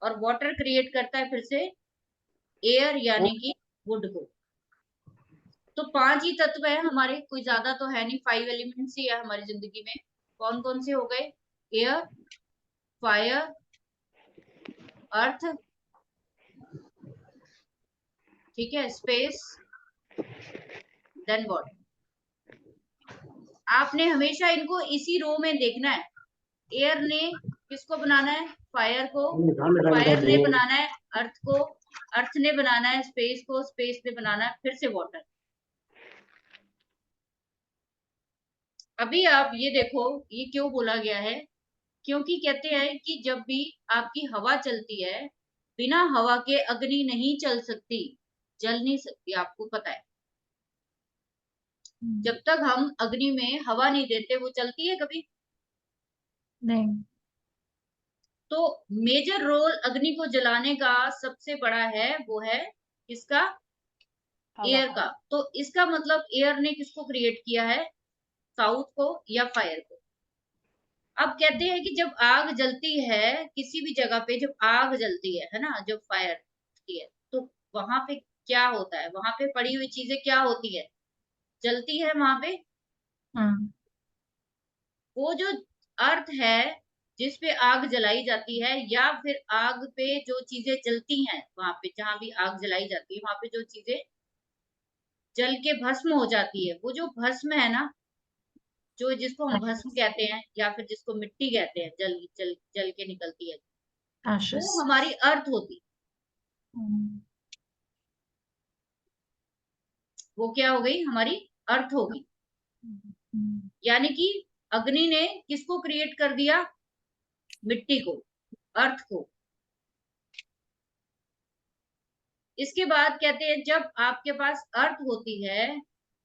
और वाटर क्रिएट करता है फिर से एयर यानी कि वुड को। तो 5 ही तत्व है हमारे, कोई ज्यादा तो है नहीं। 5 एलिमेंट्स ही है हमारी जिंदगी में। कौन कौन से हो गए? एयर, फायर, अर्थ, ठीक है, स्पेस, देन वाटर। आपने हमेशा इनको इसी रो में देखना है। एयर ने किसको बनाना है? फायर को। फायर ने बनाना है अर्थ को। अर्थ ने बनाना है स्पेस को। स्पेस ने बनाना है फिर से वाटर। अभी आप ये देखो, ये क्यों बोला गया है? क्योंकि कहते हैं कि जब भी आपकी हवा चलती है, बिना हवा के अग्नि नहीं चल सकती, जल नहीं सकती। आपको पता है, जब तक हम अग्नि में हवा नहीं देते वो चलती है कभी नहीं। तो मेजर रोल अग्नि को जलाने का सबसे बड़ा है, वो है किसका? एयर का। तो इसका मतलब एयर ने किसको क्रिएट किया है? साउथ को या फायर को। अब कहते हैं कि जब आग जलती है किसी भी जगह पे, जब आग जलती है ना, जब फायर होती है, तो वहां पे क्या होता है? वहां पे पड़ी हुई चीजें क्या होती है? जलती है वहां पे। वो जो अर्थ है जिस पे आग जलाई जाती है, या फिर आग पे जो चीजें जलती हैं, वहां पे जहां भी आग जलाई जाती है वहां पे जो चीजें जल के भस्म हो जाती है, वो जो भस्म है ना, जो जिसको हम भस्म कहते हैं या फिर जिसको मिट्टी कहते हैं, जल जल जल के निकलती है, वो हमारी अर्थ होती। वो क्या हो गई? हमारी अर्थ होगी। यानी कि अग्नि ने किसको क्रिएट कर दिया? मिट्टी को, अर्थ को। इसके बाद कहते हैं जब आपके पास अर्थ होती है,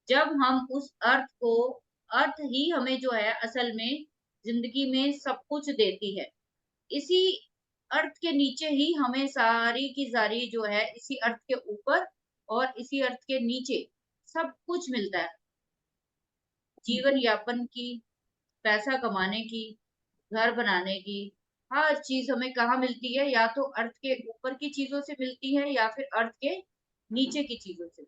जब हम उस अर्थ को, अर्थ ही हमें जो है असल में जिंदगी में सब कुछ देती है। इसी अर्थ के नीचे ही हमें सारी की सारी जो है, इसी अर्थ के ऊपर और इसी अर्थ के नीचे सब कुछ मिलता है। जीवन यापन की, पैसा कमाने की, घर बनाने की, हर चीज हमें कहाँ मिलती है? या तो अर्थ के ऊपर की चीजों से मिलती है या फिर अर्थ के नीचे की चीजों से।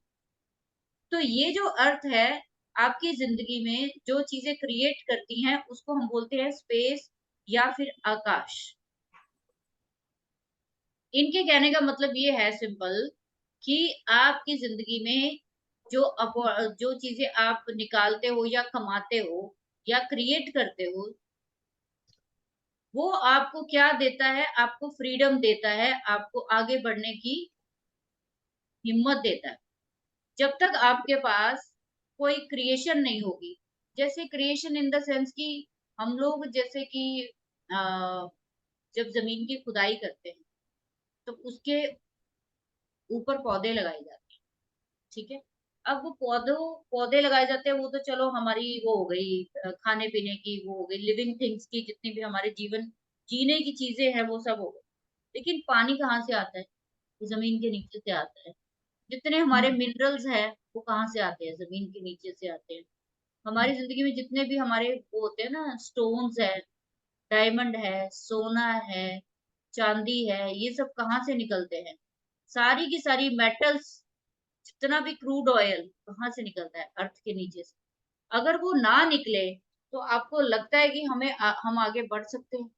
तो ये जो अर्थ है आपकी जिंदगी में जो चीजें क्रिएट करती हैं उसको हम बोलते हैं स्पेस या फिर आकाश। इनके कहने का मतलब ये है सिंपल कि आपकी जिंदगी में जो चीजें आप निकालते हो या कमाते हो या क्रिएट करते हो, वो आपको क्या देता है? आपको फ्रीडम देता है, आपको आगे बढ़ने की हिम्मत देता है। जब तक आपके पास कोई क्रिएशन नहीं होगी, जैसे क्रिएशन इन द सेंस कि हम लोग जैसे कि जब जमीन की खुदाई करते हैं तो उसके ऊपर पौधे लगाए जाते हैं, ठीक है। अब वो पौधे लगाए जाते हैं, वो तो चलो हमारी वो हो गई खाने पीने की, वो हो गई लिविंग थिंग्स की, जितनी भी हमारे जीवन जीने की चीजें हैं वो सब हो गई। लेकिन पानी कहाँ से आता है? वो जमीन के नीचे से आता है। जितने हमारे मिनरल्स हैं वो कहाँ से आते हैं? जमीन के नीचे से आते हैं। हमारी जिंदगी में जितने भी हमारे वो होते हैं ना, स्टोन्स है, डायमंड है, सोना है, चांदी है, ये सब कहाँ से निकलते हैं? सारी की सारी मेटल्स, जितना भी क्रूड ऑयल कहाँ से निकलता है? अर्थ के नीचे से। अगर वो ना निकले तो आपको लगता है कि हम आगे बढ़ सकते हैं?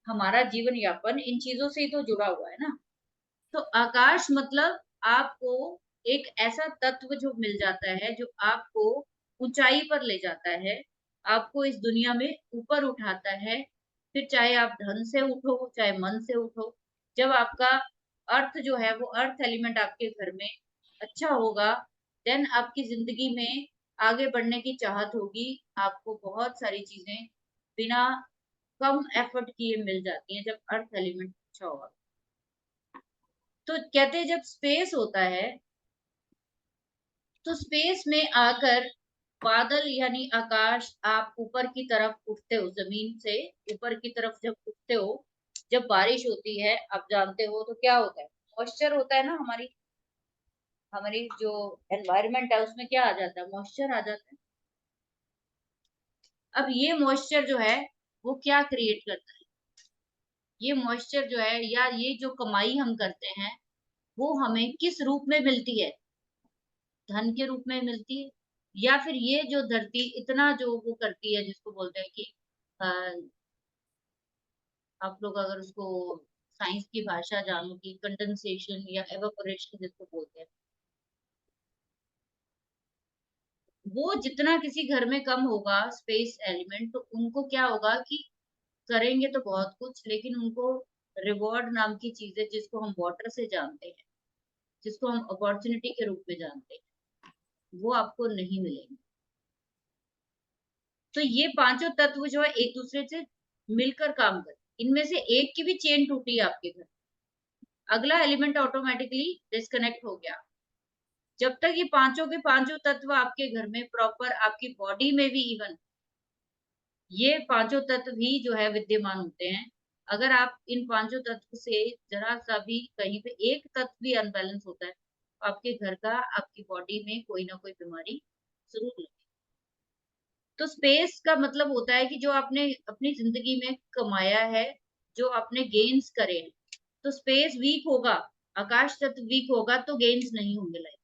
हमारा जीवन यापन इन चीजों से ही तो जुड़ा हुआ है ना। तो आकाश मतलब आपको एक ऐसा तत्व जो मिल जाता है जो आपको ऊंचाई पर ले जाता है, आपको इस दुनिया में ऊपर उठाता है। फिर चाहे आप धन से उठो चाहे मन से उठो, जब आपका अर्थ जो है वो अर्थ एलिमेंट आपके घर में अच्छा होगा, देन आपकी जिंदगी में आगे बढ़ने की चाहत होगी। आपको बहुत सारी चीजें बिना कम एफर्ट किए मिल जाती हैं जब अर्थ एलिमेंट अच्छा होगा। तो कहते हैं जब स्पेस होता है तो स्पेस में आकर बादल यानी आकाश, आप ऊपर की तरफ उठते हो, जमीन से ऊपर की तरफ जब उठते हो, जब बारिश होती है, आप जानते हो तो क्या होता है? मॉइस्चर होता है ना, हमारी हमारी जो एनवायरनमेंट है उसमें क्या आ जाता है? मॉइस्चर आ जाता है। अब ये मॉइस्चर जो है वो क्या क्रिएट करता है? ये मॉइस्चर जो है या ये जो कमाई हम करते हैं वो हमें किस रूप में मिलती है? धन के रूप में मिलती है, या फिर ये जो धरती इतना जो वो करती है जिसको बोलते हैं कि अ, आप लोग अगर उसको साइंस की भाषा जानो कि कंडेंसेशन या एवापोरेशन जिसको बोलते हैं, वो जितना किसी घर में कम होगा स्पेस एलिमेंट, तो उनको क्या होगा कि करेंगे तो बहुत कुछ, लेकिन उनको रिवॉर्ड नाम की चीजें जिसको हम वाटर से जानते हैं, जिसको हम अपॉर्चुनिटी के रूप में जानते हैं, वो आपको नहीं मिलेंगे। तो ये पांचों तत्व जो है एक दूसरे से मिलकर काम करते, इनमें से एक की भी चेन टूटी आपके घर, अगला एलिमेंट ऑटोमेटिकली डिस्कनेक्ट हो गया। जब तक ये पांचों के पांचों तत्व आपके घर में प्रॉपर, आपकी बॉडी में भी इवन ये पांचों तत्व भी जो है विद्यमान होते हैं, अगर आप इन पांचों तत्व से जरा सा भी कहीं पे एक तत्व भी अनबैलेंस होता है, आपके घर का, आपकी बॉडी में कोई ना कोई बीमारी जरूर लगेगी। तो स्पेस का मतलब होता है कि जो आपने अपनी जिंदगी में कमाया है, जो आपने गेन्स करे हैं, तो स्पेस वीक होगा, आकाश तत्व वीक होगा तो गेन्स नहीं होंगे लाइफ।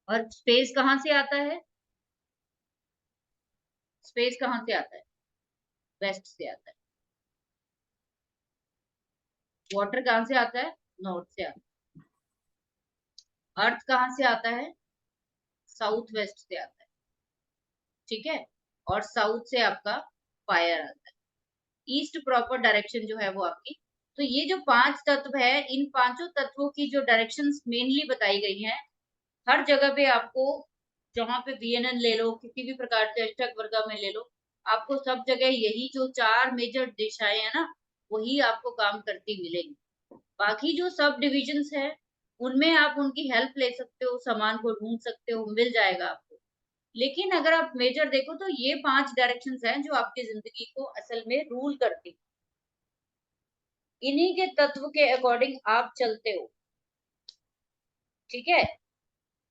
और स्पेस कहाँ से आता है? स्पेस कहाँ से आता है? वेस्ट से आता है। वाटर कहाँ से आता है? नॉर्थ से आता है। अर्थ कहाँ से आता है? साउथ वेस्ट से आता है, ठीक है। और साउथ से आपका फायर आता है, ईस्ट प्रॉपर डायरेक्शन जो है वो आपकी। तो ये जो पांच तत्व है, इन पांचों तत्वों की जो डायरेक्शंस मेनली बताई गई हैं, हर जगह पे आपको, जहां पे वीएनएन ले लो, किसी भी प्रकार से अष्टवर्ग में ले लो, आपको सब जगह यही जो चार मेजर दिशाएं है ना, वही आपको काम करती मिलेंगी। बाकी जो सब डिविजन्स है उनमें आप उनकी हेल्प ले सकते हो, सामान को ढूंढ सकते हो, मिल जाएगा आपको। लेकिन अगर आप मेजर देखो तो ये 5 डायरेक्शंस हैं जो आपकी जिंदगी को असल में रूल करती हैं। इन्हीं के तत्व के अकॉर्डिंग आप चलते हो, ठीक है।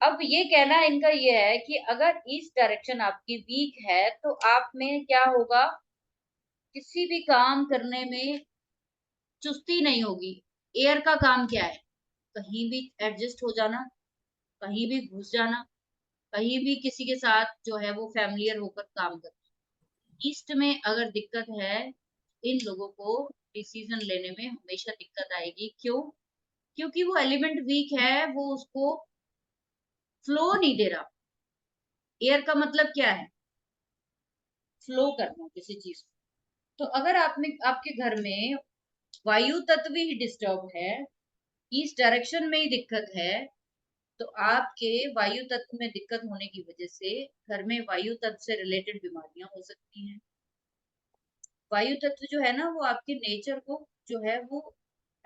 अब ये कहना इनका ये है कि अगर ईस्ट डायरेक्शन आपकी वीक है तो आप में क्या होगा, किसी भी काम करने में चुस्ती नहीं होगी। एयर का काम क्या है, कहीं भी एडजस्ट हो जाना, कहीं भी घुस जाना, कहीं भी किसी के साथ जो है वो फैमिलियर होकर काम करना। ईस्ट में अगर दिक्कत है, इन लोगों को डिसीजन लेने में हमेशा दिक्कत आएगी। क्यों? क्योंकि वो एलिमेंट वीक है, वो उसको फ्लो नहीं दे रहा। एयर का मतलब क्या है, फ्लो करना किसी चीज को। तो अगर आप में आपके घर में वायु तत्व ही डिस्टर्ब है, इस डायरेक्शन में ही दिक्कत है, तो आपके वायु तत्व में दिक्कत होने की वजह से घर में वायु तत्व से रिलेटेड बीमारियां हो सकती हैं। वायु तत्व जो है ना वो आपके नेचर को जो है वो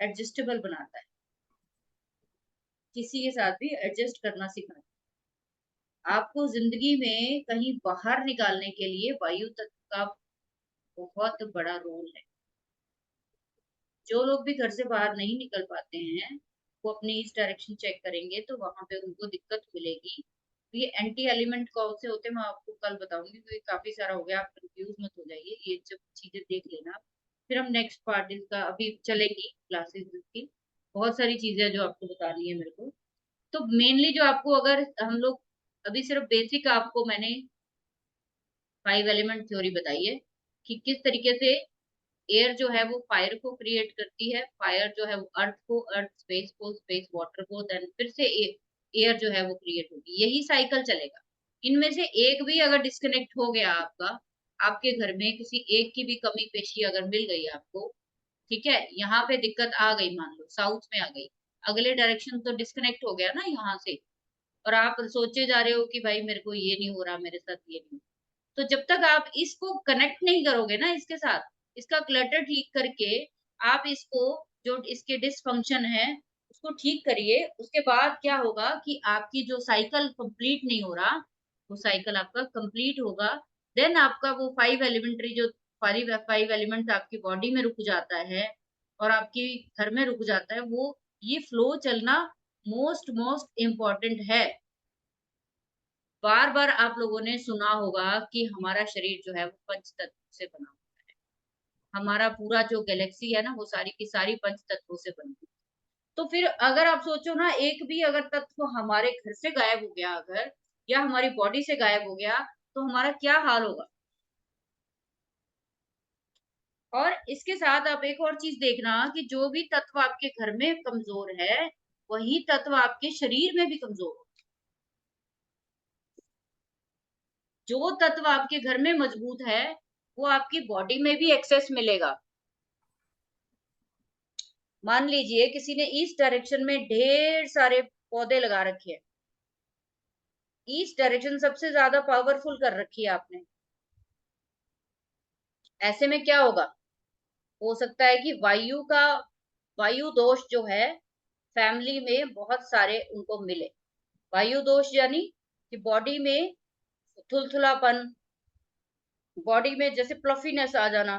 एडजस्टेबल बनाता है, किसी के साथ भी एडजस्ट करना सिखाता है। आपको जिंदगी में कहीं बाहर निकालने के लिए वायु तत्व का बहुत बड़ा रोल है। जो लोग भी घर से बाहर नहीं निकल पाते हैं, वो अपनी इस डायरेक्शन चेक करेंगे तो वहां पे उनको दिक्कत मिलेगी। तो ये एंटी एलिमेंट कौन से होते हैं मैं आपको कल बताऊंगी, क्योंकि काफी सारा हो गया, आप कंफ्यूज मत हो जाइए, ये सब चीजें देख लेना आप। फिर हम नेक्स्ट पार्ट इसका अभी चलेगी क्लासेस की, बहुत सारी चीजें जो आपको बतानी है मेरे को। तो मेनली जो आपको, अगर हम लोग अभी सिर्फ बेसिक आपको मैंने 5 एलिमेंट थ्योरी बताई है कि किस तरीके से एयर जो है वो फायर को क्रिएट करती है, फायर जो है वो अर्थ को, अर्थ स्पेस को, स्पेस वाटर को, देन फिर से एयर जो है वो क्रिएट होगी। यही साइकिल चलेगा। इनमें से एक भी अगर डिस्कनेक्ट हो गया आपका, आपके घर में किसी एक की भी कमी पेशी अगर मिल गई आपको, ठीक है, यहाँ पे दिक्कत आ गई, मान लो साउथ में आ गई, अगले डायरेक्शन तो डिस्कनेक्ट हो गया ना यहाँ से, और आप सोचे जा रहे हो कि भाई मेरे को ये नहीं हो रहा, मेरे साथ ये नहीं। तो जब तक आप इसको कनेक्ट नहीं करोगे ना इसके साथ, इसका क्लटर ठीक करके आप इसको, जो इसके डिसफंक्शन है उसको ठीक करिए, उसके बाद क्या होगा कि आपकी जो साइकिल कंप्लीट नहीं हो रहा, वो साइकिल आपका कंप्लीट होगा। देन आपका वो 5 एलिमेंट्री जो 5 एलिमेंट आपकी बॉडी में रुक जाता है और आपकी घर में रुक जाता है, वो ये फ्लो चलना मोस्ट मोस्ट इम्पॉर्टेंट है। बार बार आप लोगों ने सुना होगा कि हमारा शरीर जो है वो पंच तत्व से बना होता है, हमारा पूरा जो गैलेक्सी है ना वो सारी की सारी पंच तत्वों से बनी है। तो फिर अगर आप सोचो ना, एक भी अगर तत्व हमारे घर से गायब हो गया अगर, या हमारी बॉडी से गायब हो गया, तो हमारा क्या हाल होगा। और इसके साथ आप एक और चीज देखना कि जो भी तत्व आपके घर में कमजोर है, वही तत्व आपके शरीर में भी कमजोर हो। जो तत्व आपके घर में मजबूत है वो आपकी बॉडी में भी एक्सेस मिलेगा। मान लीजिए किसी ने ईस्ट डायरेक्शन में ढेर सारे पौधे लगा रखे हैं, ईस्ट डायरेक्शन सबसे ज्यादा पावरफुल कर रखी है आपने, ऐसे में क्या होगा, हो सकता है कि वायु दोष जो है फैमिली में बहुत सारे उनको मिले। वायु दोष यानी कि बॉडी में थुलथुलापन, बॉडी में जैसे प्लफीनेस आ जाना,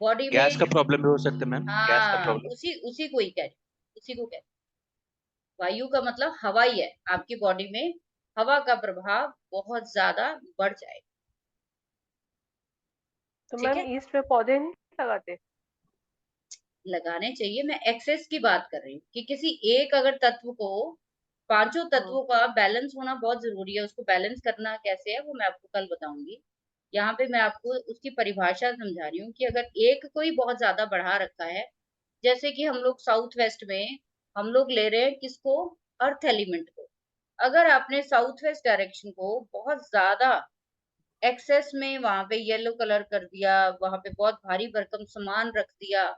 बॉडी गैस का में, प्रॉब्लम भी हो सकता है मैम, गैस का हाँ प्रॉब्लम। उसी को ही कह रही, उसी को कह रही। वायु का मतलब हवा ही है, आपकी बॉडी में हवा का प्रभाव बहुत ज्यादा बढ़ जाए। तो ठीक मैम है, ईस्ट में पौधे नहीं लगाते? लगाने चाहिए, मैं एक्सेस की बात कर रही हूँ कि किसी एक अगर तत्व को, पांचों तत्वों का बैलेंस होना बहुत जरूरी है, उसको बैलेंस करना कैसे है वो मैं आपको कल बताऊंगी। यहाँ पे मैं आपको उसकी परिभाषा समझा रही हूँ कि अगर एक को ही बहुत ज्यादा बढ़ा रखा है, जैसे कि हम लोग साउथ वेस्ट में हम लोग ले रहे हैं किसको, अर्थ एलिमेंट को। अगर आपने साउथ वेस्ट डायरेक्शन को बहुत ज्यादा एक्सेस में वहां पे येलो कलर कर दिया, वहां पे बहुत भारी भरकम सामान रख दिया,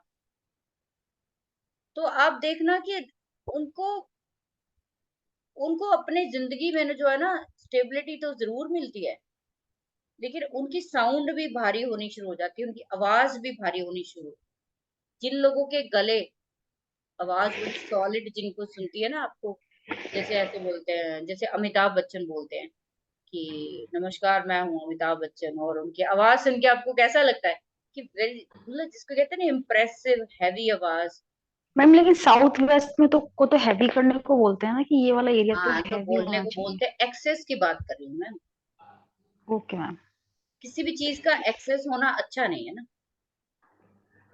तो आप देखना कि उनको उनको अपने जिंदगी में जो है ना स्टेबिलिटी तो जरूर मिलती है, लेकिन उनकी साउंड भी भारी होनी शुरू हो जाती है, उनकी आवाज भी भारी होनी शुरू। जिन लोगों के गले आवाज बड़ी सॉलिड जिनको सुनती है ना आपको, जैसे ऐसे बोलते हैं, जैसे अमिताभ बच्चन बोलते हैं कि नमस्कार मैं हूँ अमिताभ बच्चन, और उनकी आवाज सुन के आपको कैसा लगता है कि मतलब जिसको कहते हैं ना इम्प्रेसिव हैवी आवाज। मैम लेकिन साउथ वेस्ट में तो को तो हैवी करने को बोलते हैं ना, कि ये वाला एरिया तो हाँ, तो हैवी बोलने होना को चाहिए। बोलते हैं, एक्सेस की बात कर रही हूँ मैं। Okay ma'am. किसी भी चीज का एक्सेस होना अच्छा नहीं है ना,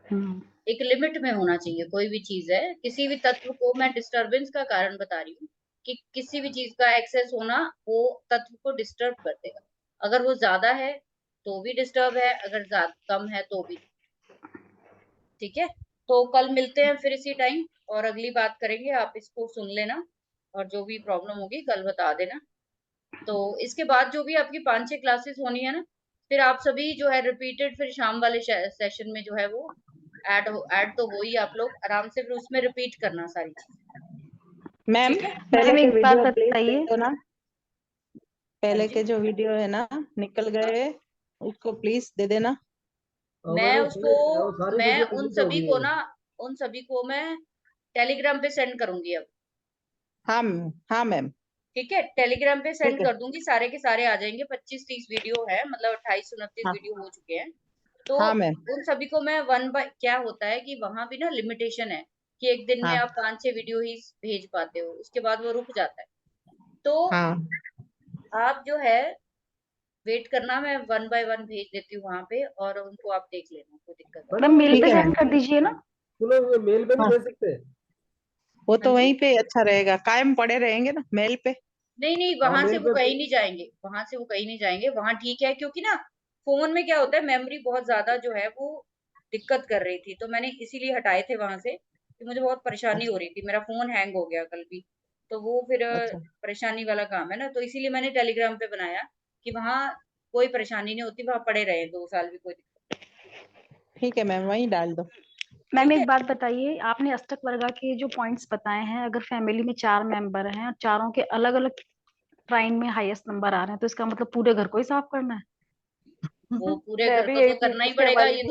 हम्म। एक लिमिट में होना चाहिए। कोई भी चीज है, किसी भी तत्व को, मैं डिस्टरबेंस का कारण बता रही हूँ कि किसी भी चीज का एक्सेस होना वो तत्व को डिस्टर्ब कर देगा। अगर वो ज्यादा है तो भी डिस्टर्ब है, अगर ज्यादा कम है तो भी। ठीक है, तो कल मिलते हैं फिर इसी टाइम और अगली बात करेंगे। आप इसको सुन लेना और जो भी प्रॉब्लम होगी कल बता देना। तो इसके बाद जो भी आपकी 5-6 क्लासेस होनी है ना, फिर आप सभी जो है रिपीटेड फिर शाम वाले सेशन में जो है वो ऐड तो हो ही, आप लोग आराम से फिर उसमें रिपीट करना सारी चीजें। मैम ठीक है, पहले मैम के एक बात वीडियो प्लीज दे बताइए। दो ना, हाँ पहले जी, के जो वीडियो है ना निकल गए, उसको प्लीज दे देना। और मैं मैडम उसको, वो सारी मैं वीडियो उन डिलीट हो सभी गई को है। ना, उन सभी को मैं टेलीग्राम पे सेंड करूंगी अब। हाँ हाँ मैम। ठीक है, टेलीग्राम पे सेंड ठीक है। कर दूंगी, सारे के सारे आ जाएंगे। 25-30 वीडियो है, मतलब 28-29 हाँ वीडियो हो चुके हैं। तो हाँ मैम। उन सभी को मैं वन बाय, क्या होता है कि वहां भी ना लिमिटेशन है कि एक दिन में हाँ आप 5-6 वीडियो ही भेज पाते हो, उसके बाद वो रुक जाता है। तो हाँ आप जो है वेट करना, मैं वन बाय वन भेज देती हूँ वहां पे, और उनको आप देख लेना, कोई दिक्कत नहीं। मैम मैडम मेल ठीक पे है मैम। सेंड कर दीजिए ना। सुनो, ये मेल पे नहीं हाँ भेज सकते? वो हाँ तो जी, वहीं पे अच्छा रहेगा, कायम पड़े रहेंगे ना मेल पे। नहीं नहीं, हाँ वहां से मेल वो पे। कहीं नहीं जाएंगे, वहां से वो कहीं नहीं जाएंगे, वहां ठीक है। क्योंकि ना फोन में क्या होता है, मेमोरी बहुत ज्यादा जो है वो दिक्कत कर रही थी, तो मैंने इसीलिए हटाए थे वहां से कि मुझे बहुत परेशानी हो अच्छा रही थी। मेरा फोन हैंग हो गया कल भी, तो वो फिर अच्छा परेशानी वाला काम है ना, तो इसीलिए मैंने टेलीग्राम पे बनाया कि वहां कोई परेशानी नहीं होती, वहां पड़े रहे 2 साल भी, कोई दिक्कत ठीक है मैम, वहीं डाल दो। नहीं। मैम ठीक एक है, बात बताइए, आपने अष्टक वर्गा के जो पॉइंट्स बताए हैं, अगर फैमिली में 4 मेंबर हैं और चारों के अलग अलग ट्राइन में हाईएस्ट नंबर आ रहे हैं, तो इसका मतलब पूरे घर को ही साफ करना है? वो पूरे मैं घर भी को यही तो करना ही पूछने पड़ेगा, वाली थी।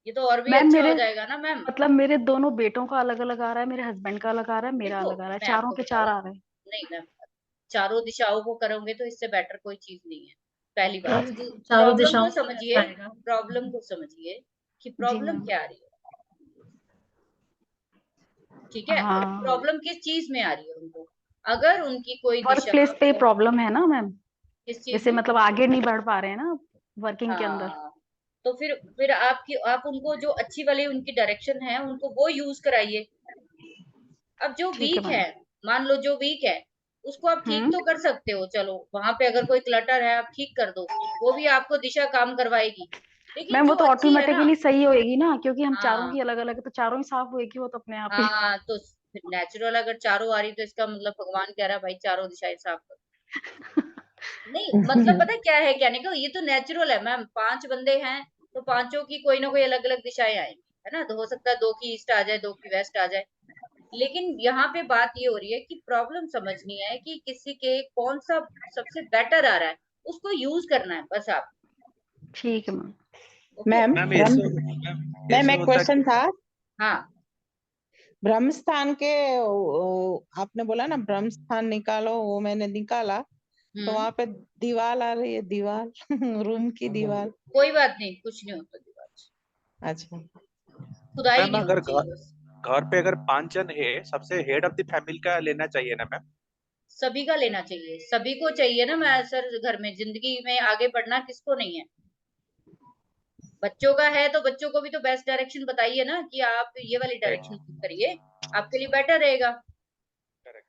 ये तो और भी मैम अच्छा हो मेरे जाएगा ना मैम। मतलब मेरे दोनों बेटों का अलग अलग आ रहा है, मेरे हस्बैंड का अलग आ रहा है, मेरा देखो, अलग आ रहा है, मैं चारों आपको के बताऊं, 4 आ रहे हैं। नहीं मैम, चारों दिशाओं को करोगे तो इससे बेटर कोई चीज नहीं है। पहली बात, चारों प्रॉब्लम को दिशाओं में समझिए, कैसा आएगा? प्रॉब्लम को समझिए कि जी प्रॉब्लम मैम। क्या आ रही है। ठीक है, हाँ, प्रॉब्लम किस चीज में आ रही है उनको, अगर उनकी कोई वर्क दिशा प्लेस पे प्रॉब्लम है ना मैम, किस चीज जैसे में, मतलब आगे नहीं बढ़ पा रहे हैं ना वर्किंग के अंदर। हाँ, तो फिर आप उनको जो अच्छी वाली उनकी डायरेक्शन है उनको वो यूज कराइए। अब जो ठीक है वीक मैम। है, मान लो जो वीक है उसको आप ठीक हम्म। तो कर सकते हो, चलो वहां पे अगर कोई क्लटर है आप ठीक कर दो, वो भी आपको दिशा काम करवाएगी। लेकिन मैम वो जो तो अच्छी है ना, ऑटोमेटिकली सही होएगी ना, क्योंकि हम चारों हाँ की अलग अलग है, तो चारों ही साफ होएगी वो तो अपने आप ही। हाँ, तो नेचुरल अगर चारों आ रही तो इसका मतलब भगवान कह रहा है भाई चारों दिशाएं साफ करो। नहीं मतलब पता है क्या है, कहने को ये तो नेचुरल है मैम, 5 बंदे हैं तो पांचों की कोई ना कोई अलग अलग दिशाएं आएंगी, है ना, तो हो सकता है 2 की ईस्ट आ जाए, 2 की वेस्ट आ जाए। लेकिन यहाँ पे बात ये हो रही है कि प्रॉब्लम समझनी है कि किसी के कौन सा सबसे बेटर आ रहा है, उसको यूज करना है बस आप। ठीक है मैम। ओके, मैम मैम ब्रह्म, मैम मैम ऐसे एक होता है क्वेश्चन कि था। हाँ ब्रह्म स्थान के आपने बोला ना ब्रह्म स्थान निकालो, वो मैंने निकाला, तो हम्म, वहां पे दीवार आ रही है, दीवार रूम की दीवार। कोई बात नहीं, कुछ नहीं होता दीवार से, अच्छा खुदाई मैम नहीं अगर होनी चाहिए बस। घर पे अगर 5 जन है, सबसे हेड ऑफ द फैमिली का लेना चाहिए ना मैम? सभी का लेना चाहिए, सभी को चाहिए ना, मैं सर घर में जिंदगी में आगे बढ़ना किसको नहीं है। बच्चों का है तो बच्चों को भी तो बेस्ट डायरेक्शन बताइए ना कि आप ये वाली डायरेक्शन राइट, करिए, आपके लिए बेटर रहेगा। करेक्ट।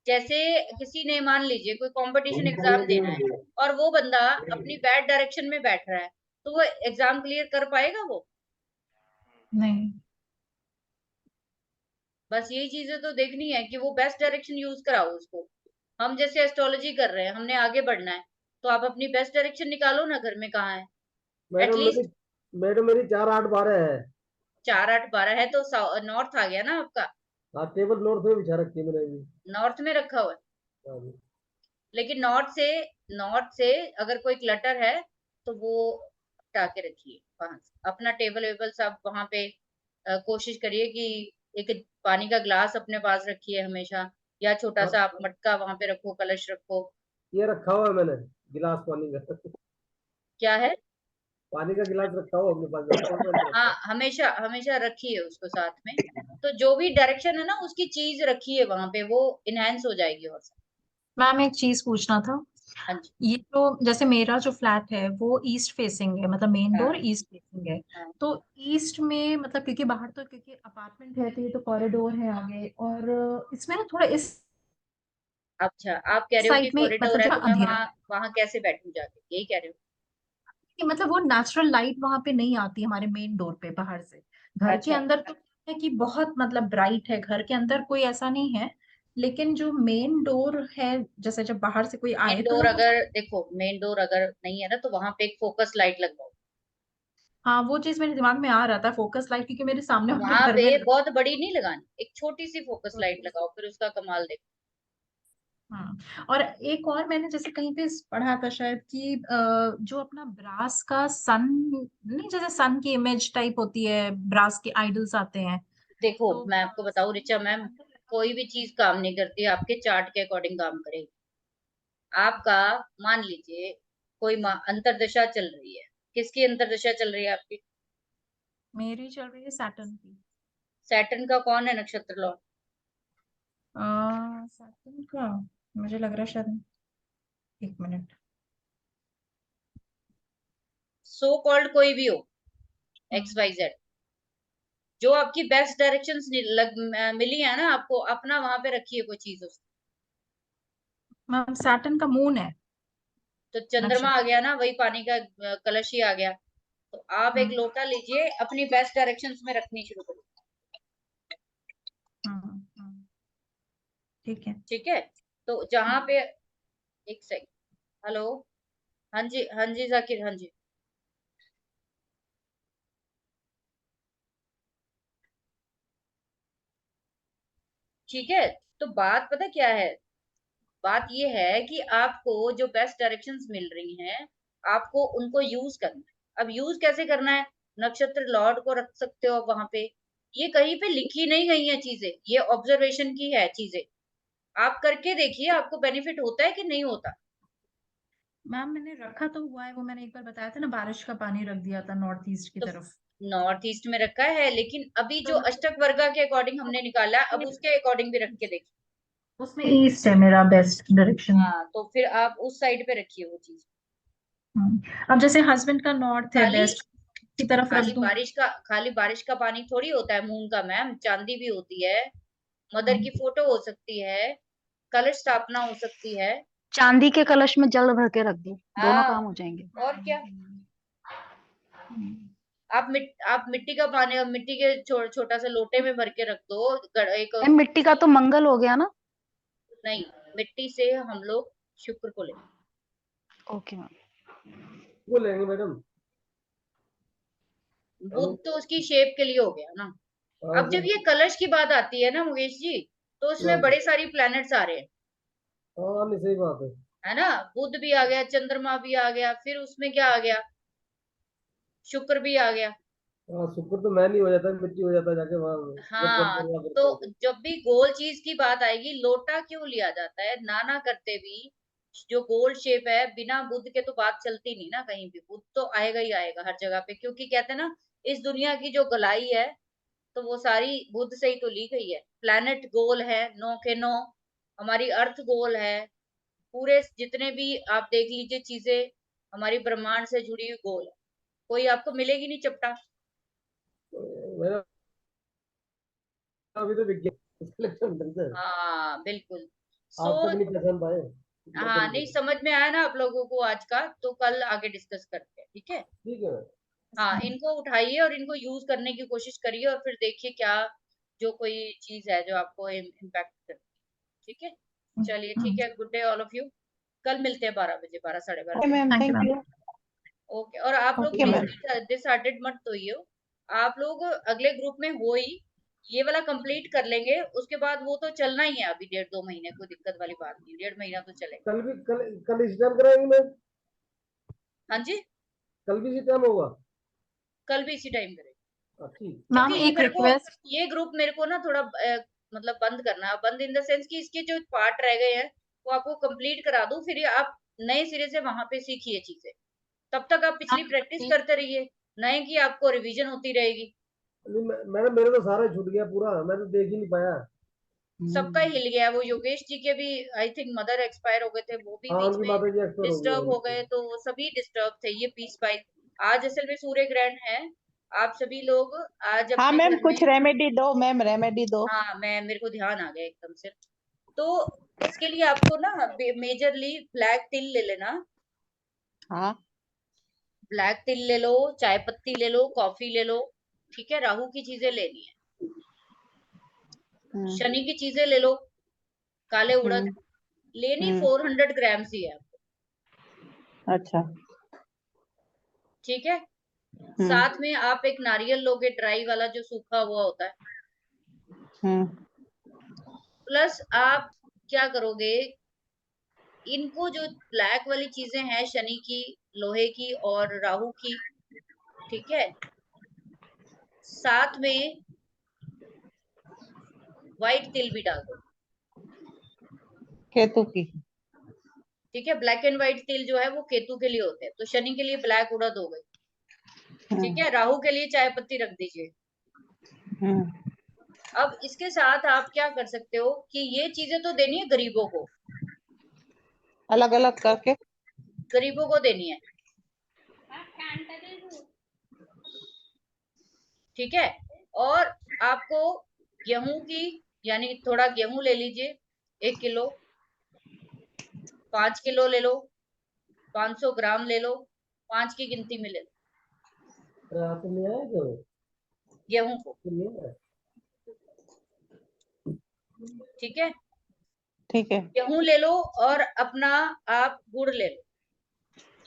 जैसे किसी ने मान लीजिए कोई कंपटीशन निकालने एग्जाम के देना है लिए। और वो बंदा अपनी बैड डायरेक्शन में बैठ रहा है, तो वो एग्जाम क्लियर कर पाएगा वो? नहीं। बस यही चीजें तो देखनी है कि वो बेस्ट डायरेक्शन यूज कराओ उसको। हम जैसे एस्ट्रोलॉजी कर रहे हैं, हमने आगे बढ़ना है, तो आप अपनी बेस्ट डायरेक्शन निकालो ना, घर में कहाँ है। मैडम मेरी एटलीस्ट मैडम मेरी 4 8 12 है। 4 8 12 है तो नॉर्थ आ गया ना आपका, हाँ टेबल नोट पे बिछा रखी है मैंने अभी। नॉर्थ में रखा हुआ है। हाँ जी। लेकिन नॉर्थ से अगर कोई क्लटर है तो वो हटा के रखिए वहां से, अपना टेबल वेबल सब वहां पे कोशिश करिए कि एक पानी का ग्लास अपने पास रखिए हमेशा, या छोटा सा आप मटका वहां पे रखो, कलश रखो। ये रखा हुआ है मैंने, गिलास पानी का। क्या है? पानी का गिलास रखा हुआ अपने पास, रखा हुआ है। हाँ, हमेशा हमेशा रखिए उसको साथ में। तो जो भी डायरेक्शन है ना उसकी चीज रखिए वहां पे, वो इनहेंस हो जाएगी और सब। मैम एक चीज पूछना था। हाँ जी। ये तो जैसे मेरा जो फ्लैट है वो ईस्ट फेसिंग है, मतलब मेन हाँ डोर ईस्ट फेसिंग है। हाँ। तो ईस्ट में मतलब क्योंकि बाहर तो क्योंकि अपार्टमेंट है तो ये तो कॉरिडोर है आगे, और इसमें ना थोड़ा इस अच्छा, आप कह रहे हो कि साइड में कॉरिडोर मतलब है थोड़ा तो मैं अंधेरा वहां है वहां कैसे बैठूं जाके, यही कह रहे हो? कि मतलब वो नेचुरल लाइट वहां पे नहीं आती हमारे मेन डोर पे बाहर से। घर के अच्छा, अंदर तो है कि बहुत मतलब ब्राइट है, घर के अंदर कोई ऐसा नहीं है, लेकिन जो मेन डोर है जैसे जब बाहर से कोई मेन आए तो डोर वो अगर देखो, मेन डोर अगर नहीं है ना तो वहां पे एक फोकस लाइट लगवाओ। हाँ वो चीज मेरे दिमाग में आ रहा था, फोकस लाइट, क्योंकि मेरे सामने वाले वहां घर पे में बहुत बड़ी नहीं लगानी, एक छोटी सी फोकस लाइट लगाओ, फिर उसका कमाल देखो। और एक और मैंने जैसे कहीं पे पढ़ा था शायद कि जो अपना ब्रास का सन, नहीं जैसे सन की इमेज टाइप होती है, ब्रास के आइडल्स आते हैं देखो तो मैं आपको बताऊं रिचा मैम, कोई भी चीज काम नहीं करती, आपके चार्ट के अकॉर्डिंग काम करेगी। आपका मान लीजिए कोई अंतरदशा चल रही है, किसकी अंतरदशा चल रही है आपकी? मेरी चल रही है सैटर्न की। सैटर्न का कौन है नक्षत्र लॉर्ड? सैटर्न का मुझे लग रहा है शायद, एक मिनट। सो कॉल्ड कोई भी हो, एक्स हम्म, वाई जेड, जो आपकी बेस्ट डायरेक्शंस मिली है ना आपको, अपना वहां पे रखिए कोई चीज उसको। मैम सैटर्न का मून है तो चंद्रमा आ नक्षत्र। गया ना, वही पानी का कलश ही आ गया। तो आप एक हम्म लोटा लीजिए, अपनी बेस्ट डायरेक्शंस में रखनी शुरू करो। हम्म, ठीक है। ठीक है? तो जहां पे, एक सेकंड, हेलो, हाँ जी हाँ जी जाकिर, हाँ जी। ठीक है, तो बात पता क्या है, बात ये है कि आपको जो बेस्ट डायरेक्शंस मिल रही हैं, आपको उनको यूज करना है। अब यूज कैसे करना है? नक्षत्र लॉर्ड को रख सकते हो वहां पे। ये कहीं पे लिखी नहीं गई है चीजें, ये ऑब्जर्वेशन की है चीजें। आप करके देखिए आपको बेनिफिट होता है कि नहीं होता। मैम मैंने रखा तो हुआ है, वो मैंने एक बार बताया था ना, बारिश का पानी रख दिया था नॉर्थ ईस्ट की तो तरफ। नॉर्थ ईस्ट में रखा है, लेकिन अभी जो तो अष्टक वर्गा के अकॉर्डिंग हमने निकाला, अब उसके अकॉर्डिंग भी रख के देखिए। उसमें ईस्ट है मेरा बेस्ट डायरेक्शन। हाँ, तो फिर आप उस साइड पे रखिए वो चीज। अब जैसे हस्बैंड का नॉर्थ है खाली वेस्ट की तरफ रख दूं। खाली बारिश का पानी थोड़ी होता है मून का मैम, चांदी भी होती है, मदर की हम्म, फोटो हो सकती है, कलश स्थापना हो सकती है। चांदी के कलश में जल भर के रख दो, दोनों हाँ, काम हो जाएंगे। और क्या। हम्म, आप मिट्टी का पानी, मिट्टी के छोटा सा लोटे में भर के रख दो, एक। मैम मिट्टी का तो मंगल हो गया ना। नहीं, मिट्टी से हम लोग शुक्र को लेते ओके मैम। वो लेंगे मैडम। हैं। हेलो। बुध तो उसकी शेप के लिए हो गया ना। हाँ अब जी। जब ये कलश की बात आती है ना मुकेश जी, तो हाँ उसमें जी। बड़े सारी प्लैनेट्स आ रहे हैं, हाँ नहीं, सही बात है। है ना? बुध भी आ गया, चंद्रमा भी आ गया, फिर उसमें क्या आ गया, शुक्र भी आ गया। हाँ, शुक्र तो मैं नहीं हो जाता, मिट्टी हो जाता जाके वहाँ, जब जब हाँ, करवा करते तो हैं जब भी गोल चीज की बात आएगी, लोटा क्यों लिया जाता है नाना करते भी, जो गोल शेप है, बिना बुद्ध के तो बात चलती नहीं ना कहीं भी, बुद्ध तो आएगा ही आएगा हर जगह पे, क्योंकि कहते हैं ना इस दुनिया की जो गलाई है तो वो सारी बुद्ध से ही तो ली गई है। प्लैनेट गोल है, 9 के 9, हमारी अर्थ गोल है, पूरे जितने भी आप देख लीजिए चीजें हमारी ब्रह्मांड से जुड़ी हुई गोल है, कोई आपको मिलेगी नहीं चपटा। मेरा अभी तो विज्ञान सिलेक्शन मिलता है। हाँ बिल्कुल। सो आज तक नहीं पहचान पाए। हाँ, नहीं समझ में आया ना आप लोगों को आज का, तो कल आगे डिस्कस करते हैं, ठीक है? ठीक है। हाँ, इनको उठाइए और इनको यूज करने की कोशिश करिए, और फिर देखिए क्या जो कोई चीज है जो आपको इम्पैक्ट करे। ठीक है, चलिए ठीक है, good day all of you. कल मिलते हैं 12 बजे, 12 साढ़े 12 ओके बजे। Ma'am, thank you thank ma'am. You. Okay, और आप लोग ओके प्लीज मैम। डिसहार्टेड मत होइए। आप लोग अगले ग्रुप में हो ही, ये वाला कंप्लीट कर लेंगे, उसके बाद वो तो चलना ही है, अभी 1.5-2 महीने, कोई दिक्कत वाली बात नहीं, 1.5 महीना तो चलेगा। कल इस टाइम कराएंगे मैम? हाँ जी, कल भी इसी टाइम होगा? कल भी इसी टाइम करेंगे। ठीक। मैम क्योंकि ये एक मेरे को रिक्वेस्ट, ये ग्रुप मेरे को ना थोड़ा मतलब बंद करना है, बंद इन द सेंस कि इसके जो पार्ट रह गए हैं वो आपको कंप्लीट करा दूं, फिर ये आप नए सिरे से वहां पे सीखिए चीजें। तब तक आप पिछली प्रैक्टिस करते रहिए, नए की आपको रिवीजन होती रहेगी। नहीं मैडम मेरे तो सारा छूट गया पूरा, मैं तो देख ही नहीं पाया। सबका हिल गया। वो योगेश जी के भी आई थिंक मदर एक्सपायर हो गए थे, वो भी हाँ बीच उनकी में माता जी एक्सपायर हो डिस्टर्ब हो गए। गए, तो वो सभी डिस्टर्ब थे। ये पीस बाय आज असल में सूर्य ग्रहण है। आप सभी लोग आज हाँ अपने मैम, घर कुछ में, रेमेडी दो मैम, रेमेडी दो। हाँ मैं मेरे को ध्यान आ गया एकदम से। तो इसके लिए आपको ना मेजरली ब्लैक तिल ले लेना। हाँ। ब्लैक तिल ले लो, चाय पत्ती ले लो, कॉफी ले लो, ठीक है। राहु की चीजें लेनी है, शनि की चीजें ले लो, काले उड़द हम्म, लेनी। हम्म, 400 ग्राम ही है आपको, अच्छा। ठीक है। साथ में आप एक नारियल लोगे, ड्राई वाला जो सूखा हुआ होता है। हम्म, प्लस आप क्या करोगे, इनको जो ब्लैक वाली चीजें हैं, शनि की, लोहे की और राहु की, ठीक है। साथ में व्हाइट तिल भी डाल दो, केतु की। ठीक है। ब्लैक एंड व्हाइट तिल जो है वो केतु के लिए होते हैं, तो शनि के लिए ब्लैक उड़द हो गई, ठीक है। राहु के लिए चाय पत्ती रख दीजिए। हम्म, अब इसके साथ आप क्या कर सकते हो कि ये चीजें तो देनी है गरीबों को, अलग अलग करके। गरीबों को देनी है, ठीक है। और आपको गेहूं की, यानी थोड़ा गेहूं ले लीजिए, 1 किलो, 5 किलो ले लो, 500 ग्राम ले लो, 5 की गिनती में ले लो अरे आप तो ले आए क्या वो? गेहूं को, तो ले आए। ठीक है। ठीक है। गेहूं ले लो और अपना आप गुड़ ले लो,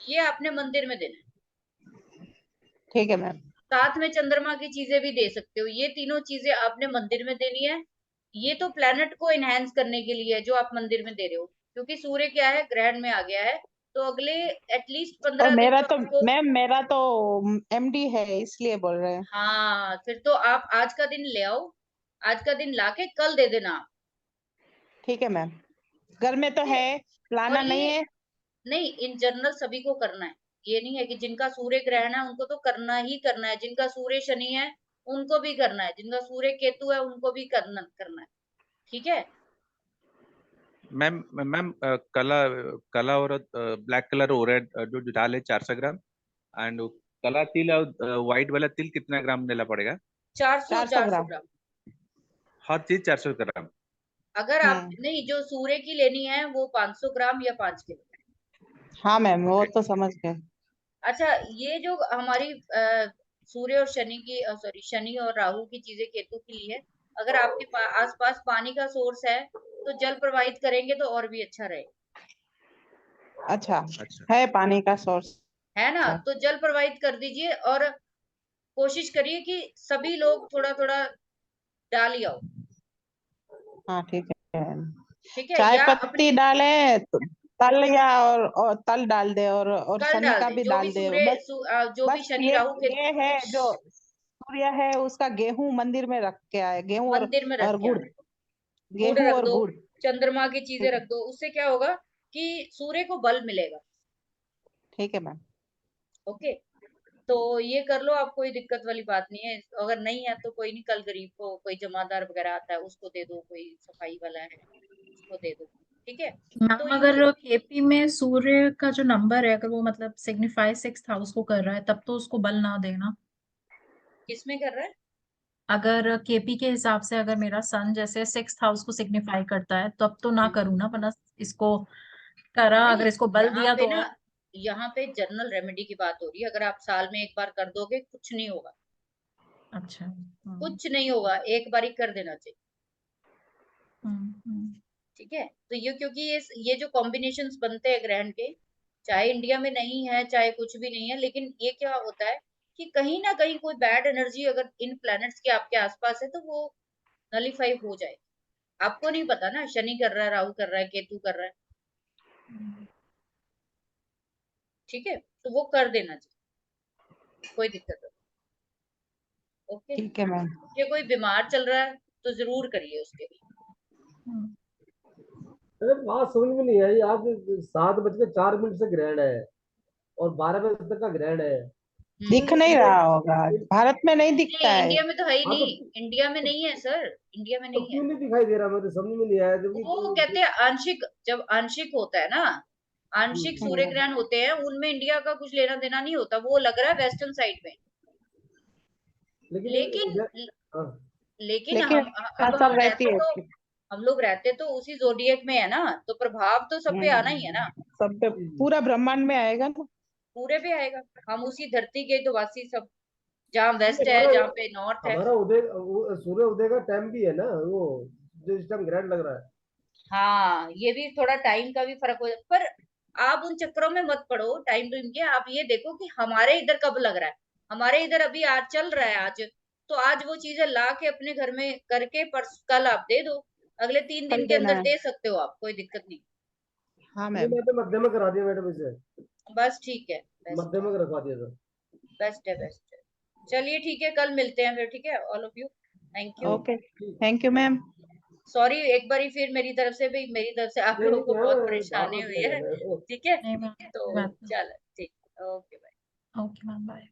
ये आपने मंदिर में देना है। ठीक है मैम। साथ में चंद्रमा की चीजें भी दे सकते हो, ये तीनों चीजें आपने मंदिर में देनी है। ये तो प्लेनेट को एनहेंस करने के लिए है जो आप मंदिर में दे रहे हो, क्योंकि सूर्य क्या है, ग्रहण में आ गया है। तो अगले एटलीस्ट और 15 दिन मेरा तो तो आपको, मैम, मेरा तो एमडी है इसलिए बोल रहे हैं। हाँ फिर तो आप आज का दिन ले आओ, आज का दिन लाके कल दे देना आप, ठीक है मैम। घर में तो ठीक है। है, और लाना नहीं ये है। नहीं, इन जनरल सभी को करना है। ये नहीं है कि जिनका सूर्य ग्रहण है उनको तो करना ही करना है, जिनका सूर्य शनि है उनको भी करना है, जिनका सूर्य केतु है उनको भी करना करना है, ठीक है। मैम मैम काला काला और ब्लैक कलर हो रहा है जो डाल है 400 ग्राम, एंड काला तिल और व्हाइट वाला तिल कितना ग्राम लेना पड़ेगा? 400 400 400 ग्राम ग्राम हर चीज 400 ग्राम। अगर आप हम्म, नहीं, जो सूर्य की लेनी है वो 500 ग्राम या 5 किलो। हाँ मैम, वो ओके। तो समझ गए। अच्छा, ये जो हमारी सूर्य और शनि की, सॉरी शनि और राहु की चीजें केतु के लिए है। अगर आपके आसपास पानी का सोर्स है तो जल प्रवाहित करेंगे तो और भी अच्छा रहेगा, अच्छा, अच्छा। है पानी का सोर्स। है ना। अच्छा। तो जल प्रवाहित कर दीजिए और कोशिश करिए कि सभी लोग थोड़ा थोड़ा डाल ही आओ, हाँ ठीक है। ठीक है। चाय या पत्ती अपनी डाले तो तल, या और तल डाल दे, और कल शनि डाल का दे, भी जो भी डाल दे सूर्य बस। जो भी बस शनि राहु के ये है जो सूर्य है उसका गेहूं मंदिर में रख के आए, गेहूं मंदिर में रख और के गुड़। आना, गुड़ गेहूं रख और दो, गुड़। चंद्रमा की चीजें ठीक है। रख दो। उससे क्या होगा कि सूर्य को बल मिलेगा, ठीक है मैम। ओके। तो ये कर लो, आप कोई दिक्कत वाली बात नहीं है। अगर नहीं है तो कोई नहीं, कल गरीब को कोई जमादार वगैरह आता है उसको दे दो, कोई सफाई वाला है उसको दे दो, ठीक है। तो मैम यूज अगर केपी में सूर्य का जो नंबर है, अगर वो मतलब सिग्निफाई 6th हाउस को कर रहा है, तब तो उसको बल ना देना। किसमें कर रहा है? अगर केपी के हिसाब से अगर मेरा सन जैसे 6th हाउस को सिग्निफाई करता है, तब तो ना करूँ ना, वरना इसको करा, नहीं, अगर इसको बल यहाँ दिया पे तो ना, और। यहाँ पे जनरल रेमेडी की बात हो रही है। अगर आप साल में एक बार कर दोगे कुछ नहीं होगा, अच्छा। कुछ नहीं होगा, एक बार ही कर देना चाहिए, हम्म। ठीक है। तो ये क्योंकि ये जो कॉम्बिनेशंस बनते हैं ग्रहण के, चाहे इंडिया में नहीं है चाहे कुछ भी नहीं है, लेकिन ये क्या होता है कि कहीं ना कहीं कोई बैड एनर्जी अगर इन प्लैनेट्स के आपके आसपास है तो वो नलीफाई हो जाए। आपको नहीं पता ना, शनि कर रहा है, राहु कर रहा है, केतु कर रहा है, ठीक है। तो वो कर देना चाहिए, कोई दिक्कत नहीं। ओके, ठीक है मैम। ये कोई बीमार चल रहा है तो जरूर करिए उसके लिए। हम्म, अरे बात समझ में नहीं आई, आज 7:04 से ग्रहण है और 12 बजे तक का ग्रहण है। दिख नहीं रहा होगा, भारत में नहीं दिखता नहीं, है। इंडिया में तो है ही हाँ तो नहीं, इंडिया में नहीं है सर, इंडिया में नहीं है। क्यों नहीं दिखाई दे रहा, मुझे समझ में नहीं आया जबकि वो कहते हैं आंशिक, जब आंशिक होता है ना, आंशिक सूर्य ग्रहण होते हैं, उनमें इंडिया का कुछ लेना देना नहीं होता, वो लग रहा है वेस्टर्न साइड में। लेकिन लेकिन हाँ, लेकिन लेकिन अब असर रहती है इसकी। हम लोग रहते तो उसी जोडिएक में है ना, तो प्रभाव तो सब पे आना ही है ना, सब पे पूरा ब्रह्मांड में आएगा ना। पूरे पे आएगा। हम उसी धरती के तो वासी सब, जहाँ वेस्ट है, हमारा जहाँ पे नॉर्थ है। हमारा सूर्य उदय का टाइम भी है ना वो, जो इस टाइम ग्रहण लग रहा है। हाँ, ये भी थोड़ा टाइम का भी फर्क हो जाता, पर आप उन चक्करों में मत पड़ो टाइम टूम के। आप ये देखो कि हमारे इधर कब लग रहा है, हमारे इधर अभी आज चल रहा है, आज तो आज वो चीजें ला के अपने घर में करके कल आप दे दो, अगले 3 दिन कल के देना अंदर है। दे सकते हो आप, कोई दिक्कत नहीं। हाँ नहीं, मैम। मैं तो मध्य में करा दिया मैडम इसे, बस ठीक है, मध्य में रखवा दिया था। बेस्ट है, बेस्ट है। चलिए ठीक है, कल मिलते हैं फिर, ठीक है all of you, thank you. Okay, thank you ma'am. Sorry एक बारी फिर मेरी तरफ से भी, मेरी तरफ से आप नहीं लोगों को क्या बहुत बार परेशानी बार हुई क्या है, कर रहे हो? ठीक है, नहीं मैम, तो कोई बात नहीं। चलो ठीक, okay bye. Okay ma'am, bye.